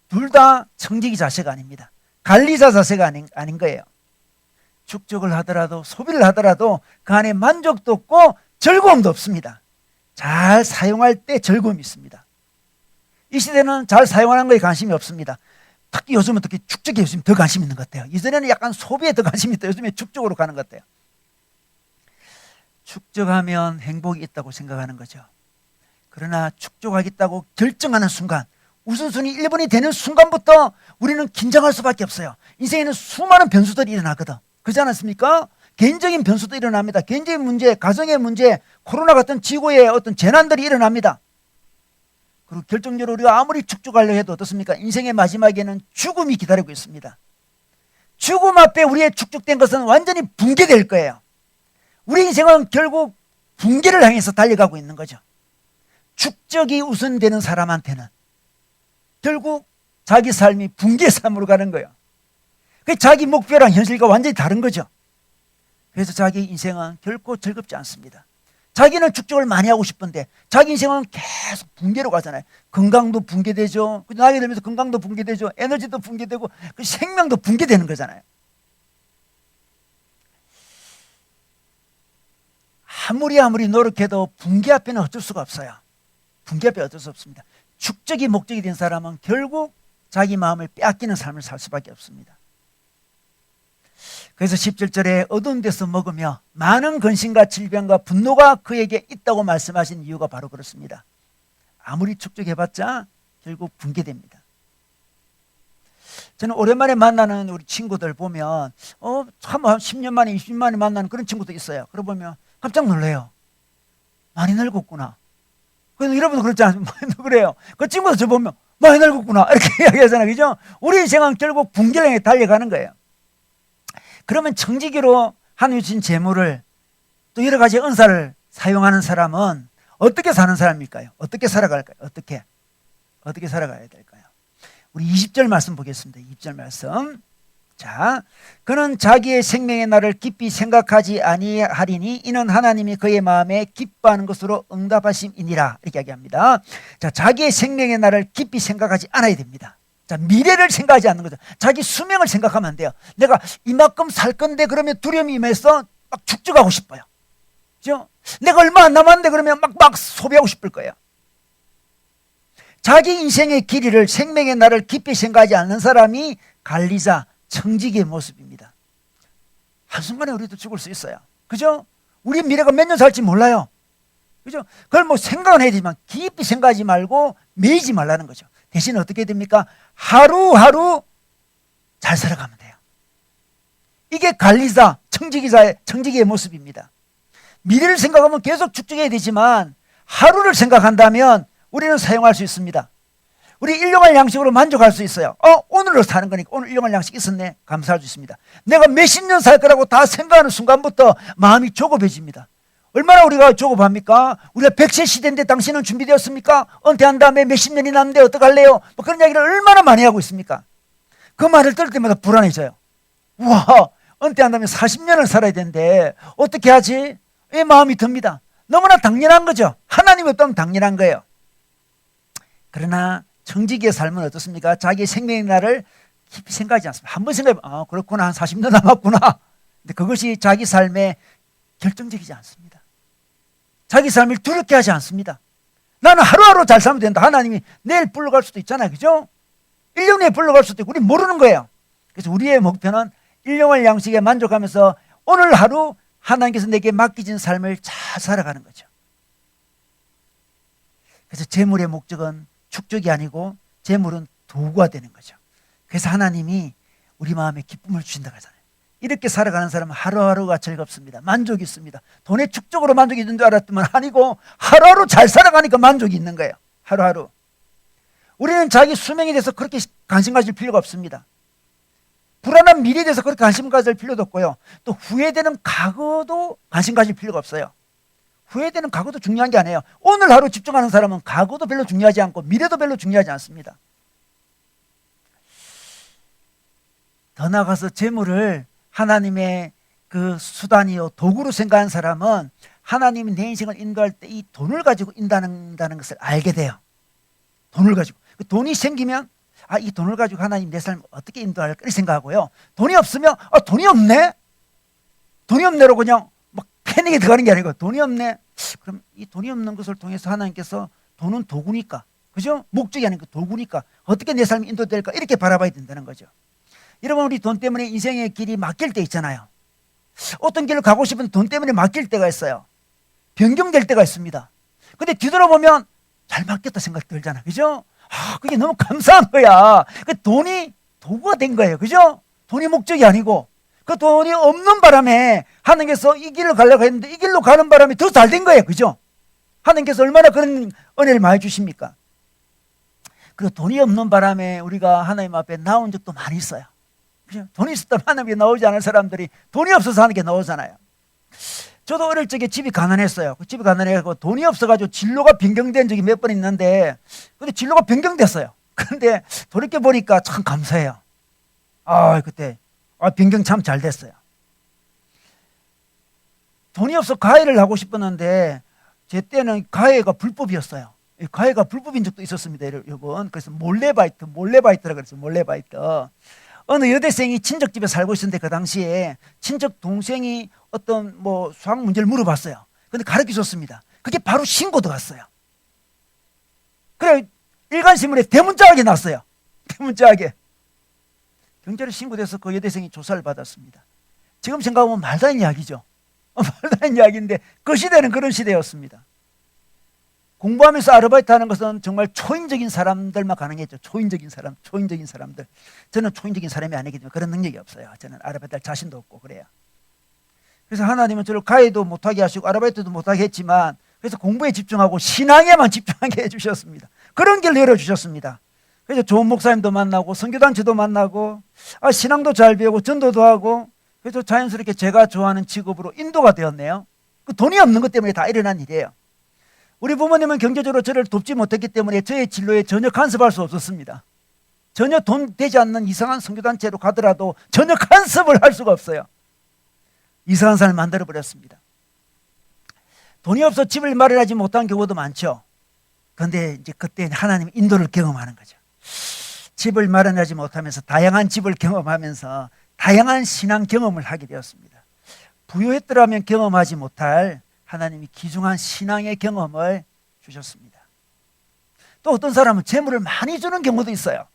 Speaker 1: 둘 다 청지기 자세가 아닙니다. 관리자 자세가 아닌 거예요. 축적을 하더라도 소비를 하더라도 그 안에 만족도 없고 즐거움도 없습니다. 잘 사용할 때 즐거움이 있습니다. 이 시대는 잘 사용하는 거에 관심이 없습니다. 특히 요즘은 축적에 요즘 더 관심 있는 것 같아요. 이전에는 약간 소비에 더 관심이 있다. 요즘에 축적으로 가는 것 같아요. 축적하면 행복이 있다고 생각하는 거죠. 그러나 축적하겠다고 결정하는 순간, 우선순위 1번이 되는 순간부터 우리는 긴장할 수밖에 없어요. 인생에는 수많은 변수들이 일어나거든. 그렇지 않습니까? 개인적인 변수도 일어납니다. 개인적인 문제, 가정의 문제, 코로나 같은 지구의 어떤 재난들이 일어납니다. 그리고 결정적으로 우리가 아무리 축적하려 해도 어떻습니까? 인생의 마지막에는 죽음이 기다리고 있습니다. 죽음 앞에 우리의 축적된 것은 완전히 붕괴될 거예요. 우리 인생은 결국 붕괴를 향해서 달려가고 있는 거죠. 축적이 우선되는 사람한테는 결국 자기 삶이 붕괴 삶으로 가는 거예요. 자기 목표랑 현실과 완전히 다른 거죠. 그래서 자기 인생은 결코 즐겁지 않습니다. 자기는 축적을 많이 하고 싶은데 자기 인생은 계속 붕괴로 가잖아요. 건강도 붕괴되죠. 나이가 들면서 건강도 붕괴되죠. 에너지도 붕괴되고 생명도 붕괴되는 거잖아요. 아무리 노력해도 붕괴 앞에는 어쩔 수가 없어요. 붕괴 앞에 어쩔 수 없습니다. 축적이 목적이 된 사람은 결국 자기 마음을 빼앗기는 삶을 살 수밖에 없습니다. 그래서 17절에 어두운 데서 먹으며 많은 근심과 질병과 분노가 그에게 있다고 말씀하신 이유가 바로 그렇습니다. 아무리 축적해봤자 결국 붕괴됩니다. 저는 오랜만에 만나는 우리 친구들 보면 참 10년 만에 20년 만에 만나는 그런 친구도 있어요. 그러고 보면 깜짝 놀래요. 많이 늙었구나. 그래서 여러분도 그렇지 않습니까? 그래요. 그 친구도 저 보면 많이 늙었구나 이렇게 이야기하잖아요. 그죠? 우리 인생은 결국 붕괴를 향해 달려가는 거예요. 그러면 청지기로 하나님 주신 재물을 또 여러 가지 은사를 사용하는 사람은 어떻게 사는 사람일까요? 어떻게 살아갈까요? 어떻게 살아가야 될까요? 우리 20절 말씀 보겠습니다. 20절 말씀. 자, 그는 자기의 생명의 날을 깊이 생각하지 아니하리니 이는 하나님이 그의 마음에 기뻐하는 것으로 응답하심이니라 이렇게 이야기합니다. 자, 자기의 생명의 날을 깊이 생각하지 않아야 됩니다. 자, 미래를 생각하지 않는 거죠. 자기 수명을 생각하면 안 돼요. 내가 이만큼 살 건데 그러면 두려움이 임해서 막 축적하고 싶어요. 그죠? 내가 얼마 안 남았는데 그러면 막 소비하고 싶을 거예요. 자기 인생의 길이를 생명의 날을 깊이 생각하지 않는 사람이 관리자, 청지기의 모습입니다. 한순간에 우리도 죽을 수 있어요. 그죠? 우리 미래가 몇 년 살지 몰라요. 그죠? 그걸 뭐 생각은 해야 되지만 깊이 생각하지 말고 매이지 말라는 거죠. 대신 어떻게 됩니까? 하루하루 잘 살아가면 돼요. 이게 관리자, 청지기의 모습입니다. 미래를 생각하면 계속 축적해야 되지만 하루를 생각한다면 우리는 사용할 수 있습니다. 우리 일용할 양식으로 만족할 수 있어요. 오늘로 사는 거니까 오늘 일용할 양식 있었네. 감사할 수 있습니다. 내가 몇십 년 살 거라고 다 생각하는 순간부터 마음이 조급해집니다. 얼마나 우리가 조급합니까? 우리가 100세 시대인데 당신은 준비되었습니까? 은퇴한 다음에 몇십 년이 남는데 어떡할래요? 뭐 그런 이야기를 얼마나 많이 하고 있습니까? 그 말을 들을 때마다 불안해져요. 우와, 은퇴한 다음에 40년을 살아야 되는데 어떻게 하지? 이 마음이 듭니다. 너무나 당연한 거죠. 하나님이 없다면 당연한 거예요. 그러나 청지기의 삶은 어떻습니까? 자기의 생명의 날을 깊이 생각하지 않습니다. 한번 생각해보면 그렇구나, 한 40년 남았구나. 근데 그것이 자기 삶에 결정적이지 않습니다. 자기 삶을 두렵게 하지 않습니다. 나는 하루하루 잘 살면 된다. 하나님이 내일 불러갈 수도 있잖아요. 그죠? 1년 내에 불러갈 수도 있고 우리 모르는 거예요. 그래서 우리의 목표는 일용할 양식에 만족하면서 오늘 하루 하나님께서 내게 맡기신 삶을 잘 살아가는 거죠. 그래서 재물의 목적은 축적이 아니고 재물은 도구가 되는 거죠. 그래서 하나님이 우리 마음에 기쁨을 주신다고 하잖아요. 이렇게 살아가는 사람은 하루하루가 즐겁습니다. 만족이 있습니다. 돈의 축적으로 만족이 있는 줄 알았더만 아니고 하루하루 잘 살아가니까 만족이 있는 거예요. 하루하루. 우리는 자기 수명에 대해서 그렇게 관심 가질 필요가 없습니다. 불안한 미래에 대해서 그렇게 관심 가질 필요도 없고요. 또 후회되는 과거도 관심 가질 필요가 없어요. 후회되는 과거도 중요한 게 아니에요. 오늘 하루 집중하는 사람은 과거도 별로 중요하지 않고 미래도 별로 중요하지 않습니다. 더 나아가서 재물을 하나님의 그 수단이요 도구로 생각하는 사람은 하나님이 내 인생을 인도할 때 이 돈을 가지고 인도한다는 것을 알게 돼요. 돈을 가지고. 그 돈이 생기면 이 돈을 가지고 하나님 내 삶을 어떻게 인도할까 이렇게 생각하고요. 돈이 없으면 돈이 없네? 돈이 없네로 그냥 막 패닉에 들어가는 게 아니고 돈이 없네? 그럼 이 돈이 없는 것을 통해서 하나님께서 돈은 도구니까, 그죠? 목적이 아니고 도구니까 어떻게 내 삶이 인도될까 이렇게 바라봐야 된다는 거죠. 여러분, 우리 돈 때문에 인생의 길이 막힐 때 있잖아요. 어떤 길을 가고 싶은데 돈 때문에 막힐 때가 있어요. 변경될 때가 있습니다. 근데 뒤돌아보면 잘 막혔다 생각 들잖아. 그죠? 그게 너무 감사한 거야. 그 돈이 도구가 된 거예요. 그죠? 돈이 목적이 아니고 그 돈이 없는 바람에 하나님께서 이 길을 가려고 했는데 이 길로 가는 바람에 더 잘 된 거예요. 그죠? 하나님께서 얼마나 그런 은혜를 많이 주십니까? 그리고 돈이 없는 바람에 우리가 하나님 앞에 나온 적도 많이 있어요. 그죠? 돈이 있었다면 하나님께 나오지 않은 사람들이 돈이 없어서 하는 게 나오잖아요. 저도 어릴 적에 집이 가난했어요. 그 집이 가난해서 돈이 없어가지고 진로가 변경된 적이 몇 번 있는데, 근데 진로가 변경됐어요. 그런데 돌이켜보니까 참 감사해요. 그때 변경 참 잘 됐어요. 돈이 없어 가해를 하고 싶었는데 제 때는 가해가 불법이었어요. 가해가 불법인 적도 있었습니다, 여러분. 그래서 몰래바이트라고 그랬어요. 몰래바이트. 어느 여대생이 친척집에 살고 있었는데 그 당시에 친척 동생이 어떤 수학 문제를 물어봤어요. 근데 가르쳐 줬습니다. 그게 바로 신고 들어갔어요. 그래 일간신문에 대문짝하게 났어요. 대문짝하게. 경찰에 신고돼서 그 여대생이 조사를 받았습니다. 지금 생각하면 말도 안 되는 이야기죠. 말도 안 되는 이야기인데 그 시대는 그런 시대였습니다. 공부하면서 아르바이트 하는 것은 정말 초인적인 사람들만 가능했죠. 초인적인 사람들. 저는 초인적인 사람이 아니기 때문에 그런 능력이 없어요. 저는 아르바이트 할 자신도 없고 그래요. 그래서 하나님은 저를 가해도 못하게 하시고 아르바이트도 못하게 했지만 그래서 공부에 집중하고 신앙에만 집중하게 해주셨습니다. 그런 길을 열어주셨습니다. 그래서 좋은 목사님도 만나고 선교단체도 만나고 신앙도 잘 배우고 전도도 하고 그래서 자연스럽게 제가 좋아하는 직업으로 인도가 되었네요. 그 돈이 없는 것 때문에 다 일어난 일이에요. 우리 부모님은 경제적으로 저를 돕지 못했기 때문에 저의 진로에 전혀 간섭할 수 없었습니다. 전혀 돈 되지 않는 이상한 선교단체로 가더라도 전혀 간섭을 할 수가 없어요. 이상한 사람을 만들어버렸습니다. 돈이 없어 집을 마련하지 못한 경우도 많죠. 그런데 이제 그때 하나님 인도를 경험하는 거죠. 집을 마련하지 못하면서 다양한 집을 경험하면서 다양한 신앙 경험을 하게 되었습니다. 부유했더라면 경험하지 못할 하나님이 귀중한 신앙의 경험을 주셨습니다. 또 어떤 사람은 재물을 많이 주는 경우도 있어요.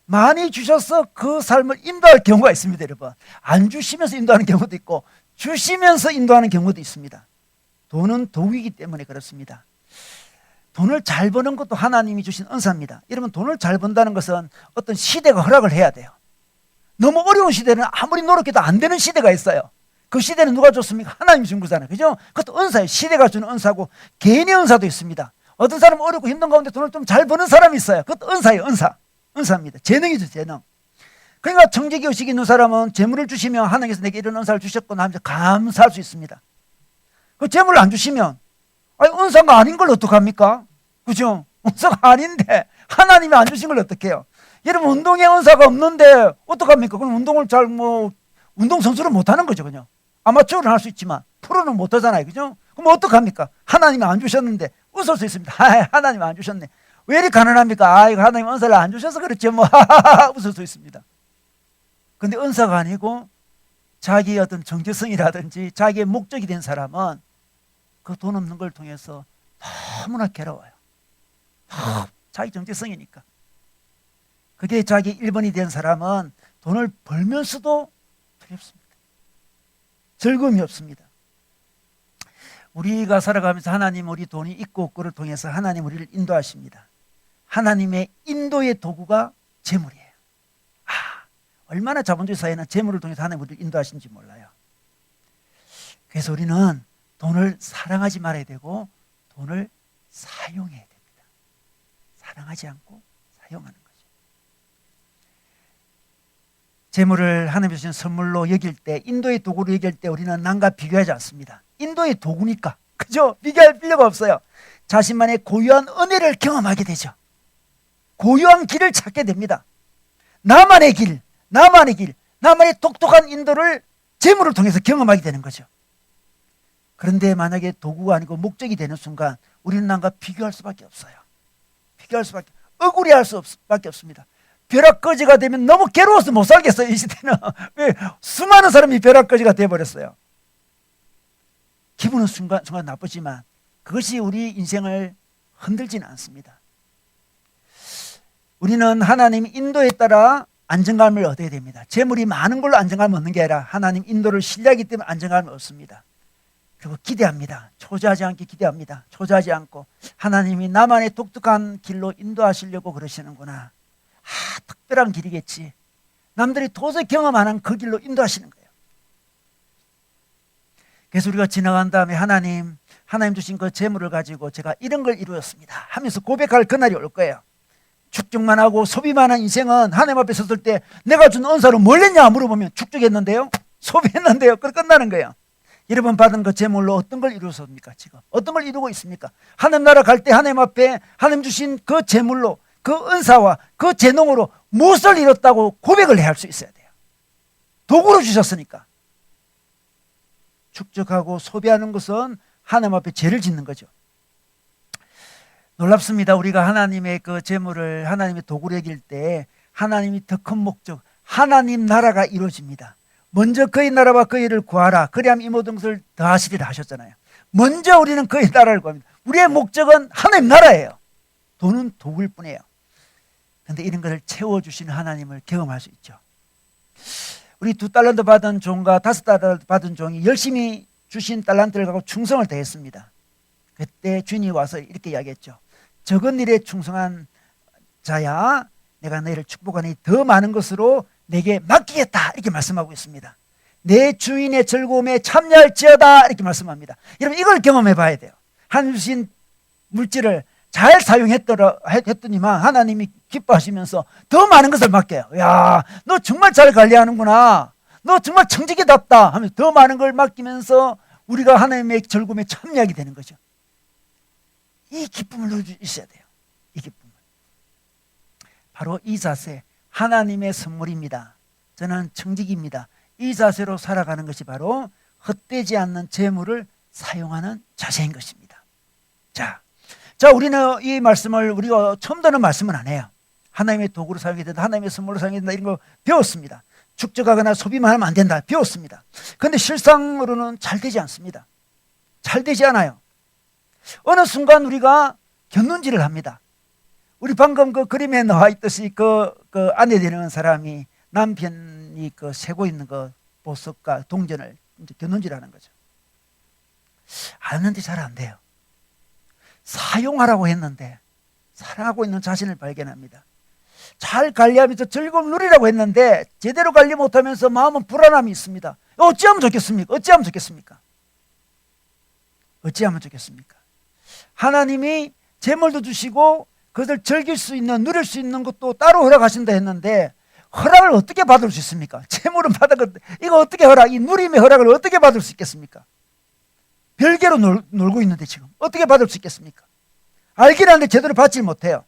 Speaker 1: 많이 주셔서 그 삶을 인도할 경우가 있습니다, 여러분. 안 주시면서 인도하는 경우도 있고 주시면서 인도하는 경우도 있습니다. 돈은 도구이기 때문에 그렇습니다. 돈을 잘 버는 것도 하나님이 주신 은사입니다. 여러분, 돈을 잘 번다는 것은 어떤 시대가 허락을 해야 돼요. 너무 어려운 시대는 아무리 노력해도 안 되는 시대가 있어요. 그 시대는 누가 줬습니까? 하나님이 준 거잖아요. 그죠? 그것도 은사예요. 시대가 주는 은사고 개인의 은사도 있습니다. 어떤 사람은 어렵고 힘든 가운데 돈을 좀 잘 버는 사람이 있어요. 그것도 은사예요. 은사입니다. 재능이죠. 재능. 그러니까 청지기의식이 있는 사람은 재물을 주시면 하나님께서 내게 이런 은사를 주셨구나 하면서 감사할 수 있습니다. 그 재물을 안 주시면 은사가 아닌 걸 어떡합니까? 그죠? 은사가 아닌데 하나님이 안 주신 걸 어떡해요? 여러분, 운동에 은사가 없는데 어떡합니까? 그럼 운동을 운동 선수를 못하는 거죠. 그냥 아마추어는 할 수 있지만 프로는 못하잖아요. 그죠? 그럼 어떡합니까? 하나님이 안 주셨는데 웃을 수 있습니다. 하나님이 안 주셨네. 왜 이리 가난합니까? 이거 하나님 은사를 안 주셔서 그렇죠. 웃을 수 있습니다. 근데 은사가 아니고 자기의 어떤 정체성이라든지 자기의 목적이 된 사람은 그 돈 없는 걸 통해서 너무나 괴로워요. 자기 정체성이니까. 그게 자기 1번이 된 사람은 돈을 벌면서도 두렵습니다. 즐거움이 없습니다. 우리가 살아가면서 하나님 우리 돈이 있고 없고를 통해서 하나님 우리를 인도하십니다. 하나님의 인도의 도구가 재물이에요. 얼마나 자본주의 사회는 재물을 통해서 하나님 우리를 인도하신지 몰라요. 그래서 우리는 돈을 사랑하지 말아야 되고 돈을 사용해야 됩니다. 사랑하지 않고 사용하는 거죠. 재물을 하나님이 주신 선물로 여길 때, 인도의 도구로 여길 때 우리는 남과 비교하지 않습니다. 인도의 도구니까, 그죠? 비교할 필요가 없어요. 자신만의 고유한 은혜를 경험하게 되죠. 고유한 길을 찾게 됩니다. 나만의 길, 나만의 독특한 인도를 재물을 통해서 경험하게 되는 거죠. 그런데 만약에 도구가 아니고 목적이 되는 순간 우리는 남과 비교할 수밖에 없어요. 억울해할 수밖에 없습니다. 벼락거지가 되면 너무 괴로워서 못 살겠어요. 이 시대는. 왜? 수많은 사람이 벼락거지가 되어버렸어요. 기분은 순간 나쁘지만 그것이 우리 인생을 흔들지는 않습니다. 우리는 하나님 인도에 따라 안정감을 얻어야 됩니다. 재물이 많은 걸로 안정감을 얻는 게 아니라 하나님 인도를 신뢰하기 때문에 안정감을 얻습니다. 그리고 기대합니다. 초조하지 않게 기대합니다. 초조하지 않고 하나님이 나만의 독특한 길로 인도하시려고 그러시는구나. 특별한 길이겠지. 남들이 도저히 경험 안 한 그 길로 인도하시는 거예요. 그래서 우리가 지나간 다음에 하나님 주신 그 재물을 가지고 제가 이런 걸 이루었습니다 하면서 고백할 그날이 올 거예요. 축적만 하고 소비만 한 인생은 하나님 앞에 섰을 때 내가 준 은사로 뭘 했냐 물어보면 축적했는데요, 소비했는데요, 그걸 끝나는 거예요. 여러분 받은 그 재물로 어떤 걸 이루었습니까? 지금 어떤 걸 이루고 있습니까? 하나님 나라 갈 때 하나님 앞에 하나님 주신 그 재물로, 그 은사와 그 재능으로 무엇을 이뤘다고 고백을 해야 할 수 있어야 돼요. 도구로 주셨으니까. 축적하고 소비하는 것은 하나님 앞에 죄를 짓는 거죠. 놀랍습니다. 우리가 하나님의 그 재물을 하나님의 도구로 여길 때 하나님이 더 큰 목적, 하나님 나라가 이루어집니다. 먼저 그의 나라와 그의 일을 구하라. 그리하면 이 모든 것을 더하시리라 하셨잖아요. 먼저 우리는 그의 나라를 구합니다. 우리의 목적은 하나님 나라예요. 돈은 도구일 뿐이에요. 그런데 이런 것을 채워주시는 하나님을 경험할 수 있죠. 우리 2달란트 받은 종과 5달란트 받은 종이 열심히 주신 달란트를 갖고 충성을 다했습니다. 그때 주인이 와서 이렇게 이야기했죠. 적은 일에 충성한 자야, 내가 너희를 축복하니 더 많은 것으로 내게 맡기겠다, 이렇게 말씀하고 있습니다. 내 주인의 즐거움에 참여할지어다, 이렇게 말씀합니다. 여러분 이걸 경험해 봐야 돼요. 하나님 주신 물질을 잘 사용했더니만 하나님이 기뻐하시면서 더 많은 것을 맡겨요. 야, 너 정말 잘 관리하는구나, 너 정말 청지기답다 하면서 더 많은 걸 맡기면서 우리가 하나님의 즐거움에 참여하게 되는 거죠. 이 기쁨을 누릴 수 있어야 돼요. 이 기쁨을. 바로 이 자세, 하나님의 선물입니다. 저는 청지기입니다. 이 자세로 살아가는 것이 바로 헛되지 않는 재물을 사용하는 자세인 것입니다. 자, 우리는 이 말씀을 우리가 처음 듣는 말씀은 아니에요. 하나님의 도구로 사용해야 된다, 하나님의 선물로 사용해야 된다, 이런 거 배웠습니다. 축적하거나 소비만 하면 안 된다, 배웠습니다. 그런데 실상으로는 잘 되지 않습니다. 잘 되지 않아요. 어느 순간 우리가 곁눈질을 합니다. 우리 방금 그 그림에 나와 있듯이 그 아내 되는 사람이 남편이 그 세고 있는 그 보석과 동전을 이제 곁눈질하는 거죠. 아는데 잘 안 돼요. 사용하라고 했는데 사랑하고 있는 자신을 발견합니다. 잘 관리하면서 즐거움 누리라고 했는데 제대로 관리 못하면서 마음은 불안함이 있습니다. 어찌하면 좋겠습니까? 어찌하면 좋겠습니까? 하나님이 재물도 주시고 그것을 즐길 수 있는, 누릴 수 있는 것도 따로 허락하신다 했는데 허락을 어떻게 받을 수 있습니까? 재물은 받았는데 이거 어떻게 이 누림의 허락을 어떻게 받을 수 있겠습니까? 별개로 놀고 있는데 지금 어떻게 받을 수 있겠습니까? 알긴 하는데 제대로 받지 못해요.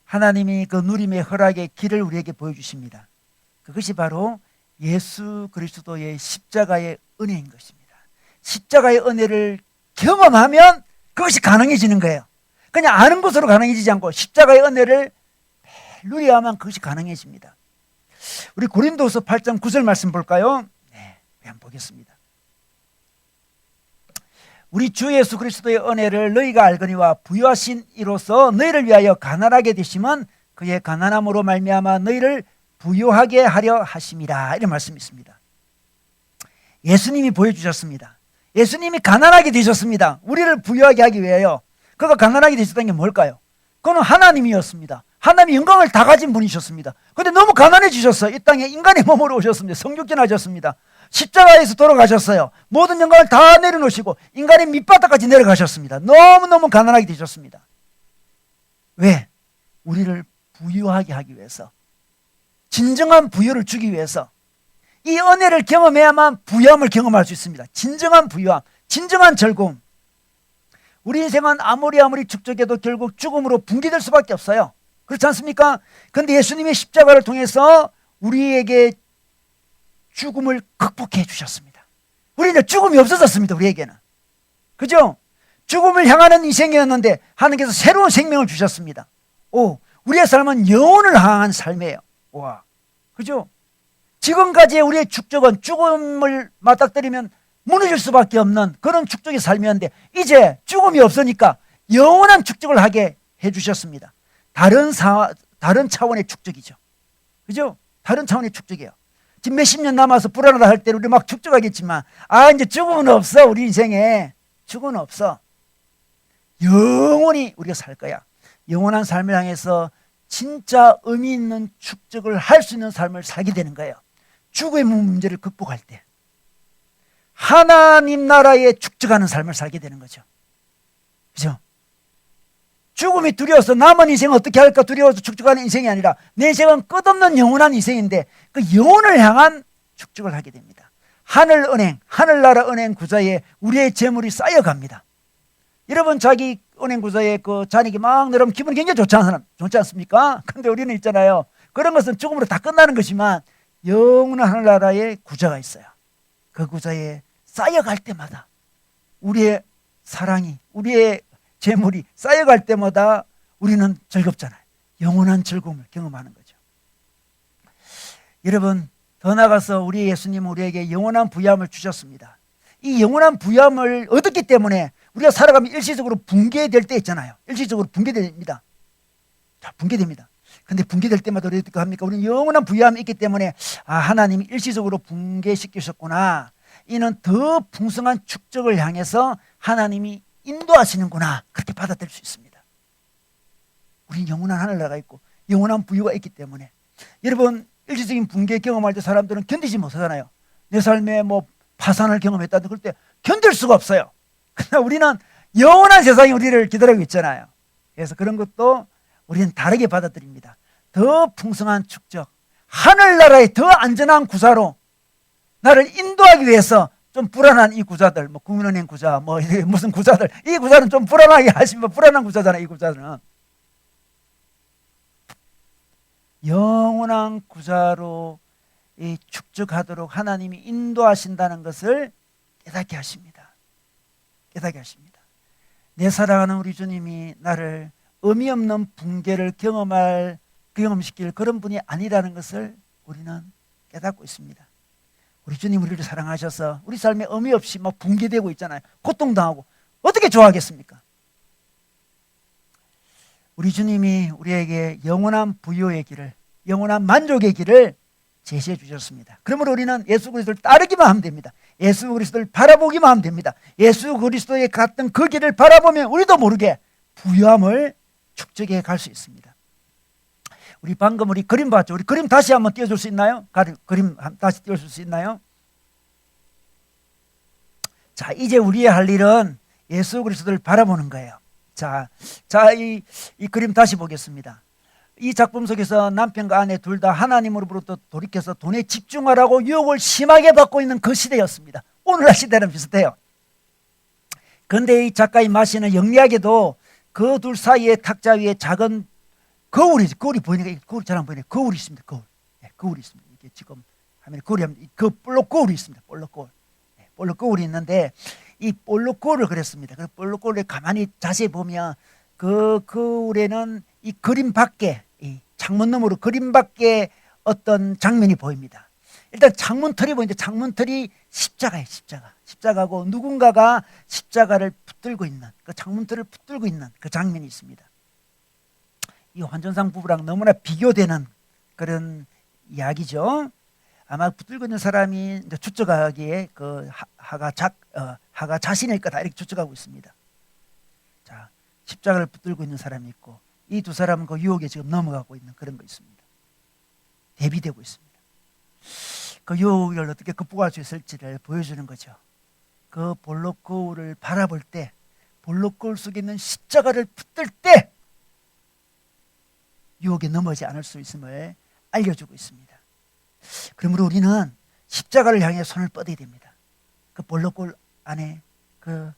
Speaker 1: 하나님이 그 누림의 허락의 길을 우리에게 보여주십니다. 그것이 바로 예수 그리스도의 십자가의 은혜인 것입니다. 십자가의 은혜를 경험하면 그것이 가능해지는 거예요. 그냥 아는 것으로 가능해지지 않고 십자가의 은혜를 누려야만 그것이 가능해집니다. 우리 고린도서 8장 9절 말씀 볼까요? 네, 한번 보겠습니다. 우리 주 예수 그리스도의 은혜를 너희가 알거니와 부요하신 이로써 너희를 위하여 가난하게 되심은 그의 가난함으로 말미암아 너희를 부요하게 하려 하심이라, 이런 말씀이 있습니다. 예수님이 보여주셨습니다. 예수님이 가난하게 되셨습니다. 우리를 부유하게 하기 위하여. 그가 가난하게 되셨다는 게 뭘까요? 그는 하나님이었습니다. 하나님의 영광을 다 가진 분이셨습니다. 근데 너무 가난해지셨어요. 이 땅에 인간의 몸으로 오셨습니다. 성육신하셨습니다. 십자가에서 돌아가셨어요. 모든 영광을 다 내려놓으시고 인간의 밑바닥까지 내려가셨습니다. 너무너무 가난하게 되셨습니다. 왜? 우리를 부유하게 하기 위해서, 진정한 부유를 주기 위해서. 이 은혜를 경험해야만 부유함을 경험할 수 있습니다. 진정한 부유함, 진정한 즐거움. 우리 인생은 아무리 축적해도 결국 죽음으로 붕괴될 수밖에 없어요. 그렇지 않습니까? 그런데 예수님의 십자가를 통해서 우리에게 죽음을 극복해 주셨습니다. 우리는 죽음이 없어졌습니다. 우리에게는. 그죠? 죽음을 향하는 인생이었는데 하나님께서 새로운 생명을 주셨습니다. 우리의 삶은 영혼을 향한 삶이에요. 와, 그죠? 지금까지의 우리의 축적은 죽음을 맞닥뜨리면 무너질 수밖에 없는 그런 축적의 삶이었는데 이제 죽음이 없으니까 영원한 축적을 하게 해주셨습니다. 다른 차원의 축적이죠. 그죠? 다른 차원의 축적이에요. 지금 몇십 년 남아서 불안하다 할 때 우리 막 축적하겠지만 이제 죽음은 없어. 우리 인생에 죽음은 없어. 영원히 우리가 살 거야. 영원한 삶을 향해서 진짜 의미 있는 축적을 할 수 있는 삶을 살게 되는 거예요. 죽음의 문제를 극복할 때 하나님 나라에 축적하는 삶을 살게 되는 거죠. 그죠? 죽음이 두려워서 남은 인생은 어떻게 할까 두려워서 축적하는 인생이 아니라 내 인생은 끝없는 영원한 인생인데 그 영혼을 향한 축적을 하게 됩니다. 하늘나라 은행 구좌에 우리의 재물이 쌓여갑니다. 여러분 자기 은행 구좌에 그 잔액이 막 늘으면 기분이 굉장히 좋지 않습니까? 근데 우리는 있잖아요. 그런 것은 죽음으로 다 끝나는 것이지만 영원한 하늘나라에 구좌가 있어요. 그 구좌에 쌓여갈 때마다 우리의 사랑이, 우리의 재물이 쌓여갈 때마다 우리는 즐겁잖아요. 영원한 즐거움을 경험하는 거죠. 여러분, 더 나아가서 우리 예수님은 우리에게 영원한 부유함을 주셨습니다. 이 영원한 부유함을 얻었기 때문에 우리가 살아가면 일시적으로 붕괴될 때 있잖아요. 일시적으로 붕괴됩니다. 자, 붕괴됩니다. 근데 붕괴될 때마다 우리가 어떻게 합니까? 우리는 영원한 부유함이 있기 때문에 하나님이 일시적으로 붕괴시키셨구나. 이는 더 풍성한 축적을 향해서 하나님이 인도하시는구나. 그렇게 받아들일 수 있습니다. 우리는 영원한 하늘나라가 있고 영원한 부유가 있기 때문에. 여러분, 일시적인 붕괴 경험할 때 사람들은 견디지 못하잖아요. 내 삶에 뭐 파산을 경험했다든지 그럴 때 견딜 수가 없어요. 그러나 우리는 영원한 세상이 우리를 기다리고 있잖아요. 그래서 그런 것도 우리는 다르게 받아들입니다. 더 풍성한 축적, 하늘나라의 더 안전한 구좌로 나를 인도하기 위해서 좀 불안한 이 구좌들, 뭐 국민은행 구좌, 뭐 무슨 구좌들, 이 구좌는 좀 불안하게 하시면 불안한 구좌잖아요. 이 구좌는 영원한 구좌로 이 축적하도록 하나님이 인도하신다는 것을 깨닫게 하십니다. 깨닫게 하십니다. 내 사랑하는 우리 주님이 나를 의미 없는 붕괴를 경험시킬 그런 분이 아니라는 것을 우리는 깨닫고 있습니다. 우리 주님 우리를 사랑하셔서 우리 삶에 의미 없이 막 붕괴되고 있잖아요. 고통당하고 어떻게 좋아하겠습니까? 우리 주님이 우리에게 영원한 부유의 길을, 영원한 만족의 길을 제시해 주셨습니다. 그러므로 우리는 예수 그리스도를 따르기만 하면 됩니다. 예수 그리스도를 바라보기만 하면 됩니다. 예수 그리스도에 갔던 그 길을 바라보면 우리도 모르게 부유함을 축적해 갈 수 있습니다. 우리 방금 우리 그림 봤죠? 우리 그림 다시 한번 띄워줄 수 있나요? 그림 다시 띄워줄 수 있나요? 자, 이제 우리의 할 일은 예수 그리스도를 바라보는 거예요. 이 그림 다시 보겠습니다. 이 작품 속에서 남편과 아내 둘 다 하나님으로부터 돌이켜서 돈에 집중하라고 유혹을 심하게 받고 있는 그 시대였습니다. 오늘날 시대랑 비슷해요. 그런데 이 작가의 마시는 영리하게도 그 둘 사이의 탁자 위에 작은 거울이 보이니까 거울 잘 안 보이네요. 거울이 있습니다. 거울이 있습니다. 이게 지금 화면에 그 볼록 거울이 있습니다. 볼록 거울. 볼록 거울이 있는데 이 볼록 거울을 그렸습니다. 그 볼록 거울을 가만히 자세히 보면 그 거울에는 이 그림 밖에, 이 창문 너머로 그림 밖에 어떤 장면이 보입니다. 일단 창문틀이 보이는데 창문틀이 십자가예요. 십자가고 누군가가 십자가를 붙들고 있는, 그 창문틀을 붙들고 있는 그 장면이 있습니다. 이 환전상 부부랑 너무나 비교되는 그런 이야기죠. 아마 붙들고 있는 사람이 이제 추측하기에 그 하가 자신일 거다 이렇게 추측하고 있습니다. 자, 십자가를 붙들고 있는 사람이 있고 이 두 사람은 그 유혹에 지금 넘어가고 있는 그런 거 있습니다. 대비되고 있습니다. 그 유혹을 어떻게 극복할 수 있을지를 보여주는 거죠. 그 볼록 거울을 바라볼 때, 볼록 거울 속에 있는 십자가를 붙들 때 유혹에 넘어지 않을 수 있음을 알려주고 있습니다. 그러므로 우리는 십자가를 향해 손을 뻗어야 됩니다. 그 볼록 거울 안에 그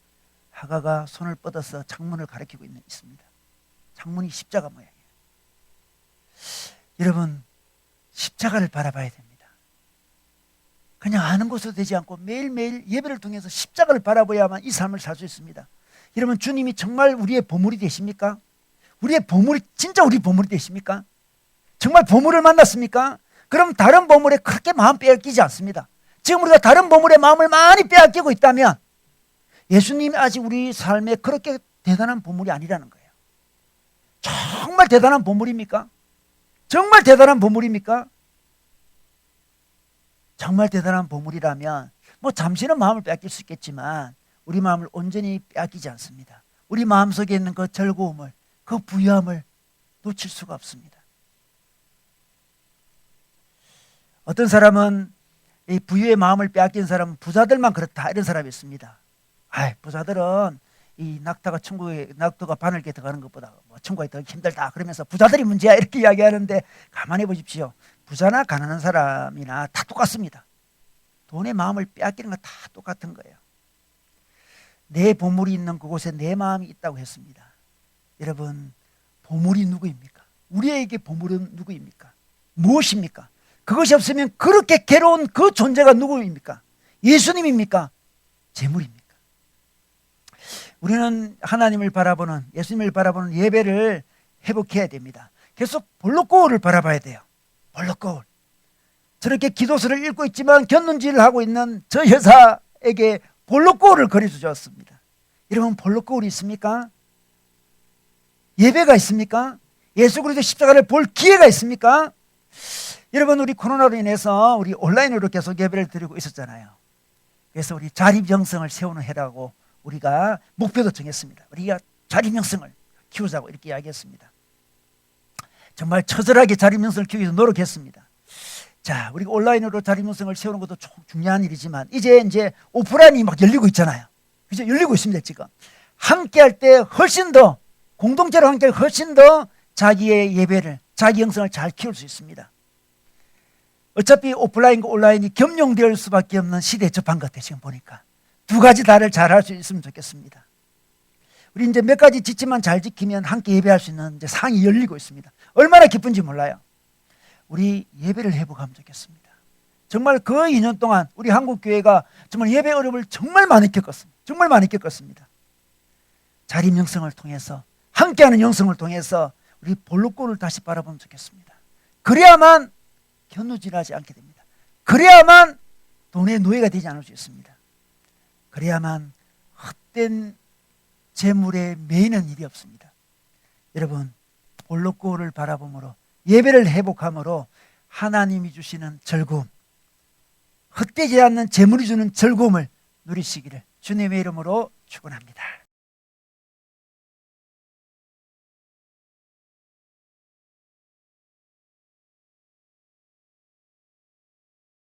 Speaker 1: 하가가 손을 뻗어서 창문을 가리키고 있습니다. 창문이 십자가 모양이에요. 여러분, 십자가를 바라봐야 됩니다. 그냥 아는 것으로 되지 않고 매일매일 예배를 통해서 십자가를 바라봐야만 이 삶을 살 수 있습니다. 여러분, 주님이 정말 우리의 보물이 되십니까? 우리의 보물이 진짜 우리 보물이 되십니까? 정말 보물을 만났습니까? 그럼 다른 보물에 그렇게 마음 빼앗기지 않습니다. 지금 우리가 다른 보물에 마음을 많이 빼앗기고 있다면 예수님이 아직 우리 삶에 그렇게 대단한 보물이 아니라는 거예요. 정말 대단한 보물입니까? 정말 대단한 보물입니까? 정말 대단한 보물이라면 뭐 잠시는 마음을 빼앗길 수 있겠지만 우리 마음을 온전히 빼앗기지 않습니다. 우리 마음속에 있는 그 즐거움을, 그 부유함을 놓칠 수가 없습니다. 어떤 사람은 이 부유의 마음을 빼앗긴 사람은 부자들만 그렇다 이런 사람이 있습니다. 부자들은 이 낙타가 바늘게 들어가는 것보다 뭐 천국에 더 힘들다 그러면서 부자들이 문제야 이렇게 이야기하는데 가만히 보십시오. 부자나 가난한 사람이나 다 똑같습니다. 돈의 마음을 빼앗기는 건 다 똑같은 거예요. 내 보물이 있는 그곳에 내 마음이 있다고 했습니다. 여러분, 보물이 누구입니까? 우리에게 보물은 누구입니까? 무엇입니까? 그것이 없으면 그렇게 괴로운 그 존재가 누구입니까? 예수님입니까? 재물입니까? 우리는 하나님을 바라보는, 예수님을 바라보는 예배를 회복해야 됩니다. 계속 볼록 거울을 바라봐야 돼요. 볼록 거울. 저렇게 기도서를 읽고 있지만 곁눈질을 하고 있는 저 여사에게 볼록 거울을 그려주셨습니다. 여러분, 볼록 거울이 있습니까? 예배가 있습니까? 예수 그리스도 십자가를 볼 기회가 있습니까? 여러분, 우리 코로나로 인해서 우리 온라인으로 계속 예배를 드리고 있었잖아요. 그래서 우리 자립영성을 세우는 해라고 우리가 목표도 정했습니다. 우리가 자립영성을 키우자고 이렇게 이야기했습니다. 정말 처절하게 자립영성을 키우기 위해서 노력했습니다. 자, 우리가 온라인으로 자립영성을 세우는 것도 중요한 일이지만 이제 오프라인이 막 열리고 있잖아요. 그죠? 열리고 있습니다, 지금. 함께 할 때 훨씬 더, 공동체로 함께 할 때 훨씬 더 자기의 예배를, 자기 영성을 잘 키울 수 있습니다. 어차피 오프라인과 온라인이 겸용될 수밖에 없는 시대에 접한 것 같아요, 지금 보니까. 두 가지 다를 잘 할 수 있으면 좋겠습니다. 우리 이제 몇 가지 지침만 잘 지키면 함께 예배할 수 있는 이제 상이 열리고 있습니다. 얼마나 기쁜지 몰라요. 우리 예배를 회복하면 좋겠습니다. 정말 그 2년 동안 우리 한국교회가 정말 예배 어려움을 정말 많이 겪었습니다. 정말 많이 겪었습니다. 자립 영성을 통해서, 함께하는 영성을 통해서 우리 볼록 거울을 다시 바라보면 좋겠습니다. 그래야만 견우질하지 않게 됩니다. 그래야만 돈의 노예가 되지 않을 수 있습니다. 그래야만 헛된 재물에 매이는 일이 없습니다. 여러분, 볼록 거울을 바라봄으로 예배를 회복함으로 하나님이 주시는 즐거움, 헛되지 않는 재물이 주는 즐거움을 누리시기를 주님의 이름으로 축원합니다.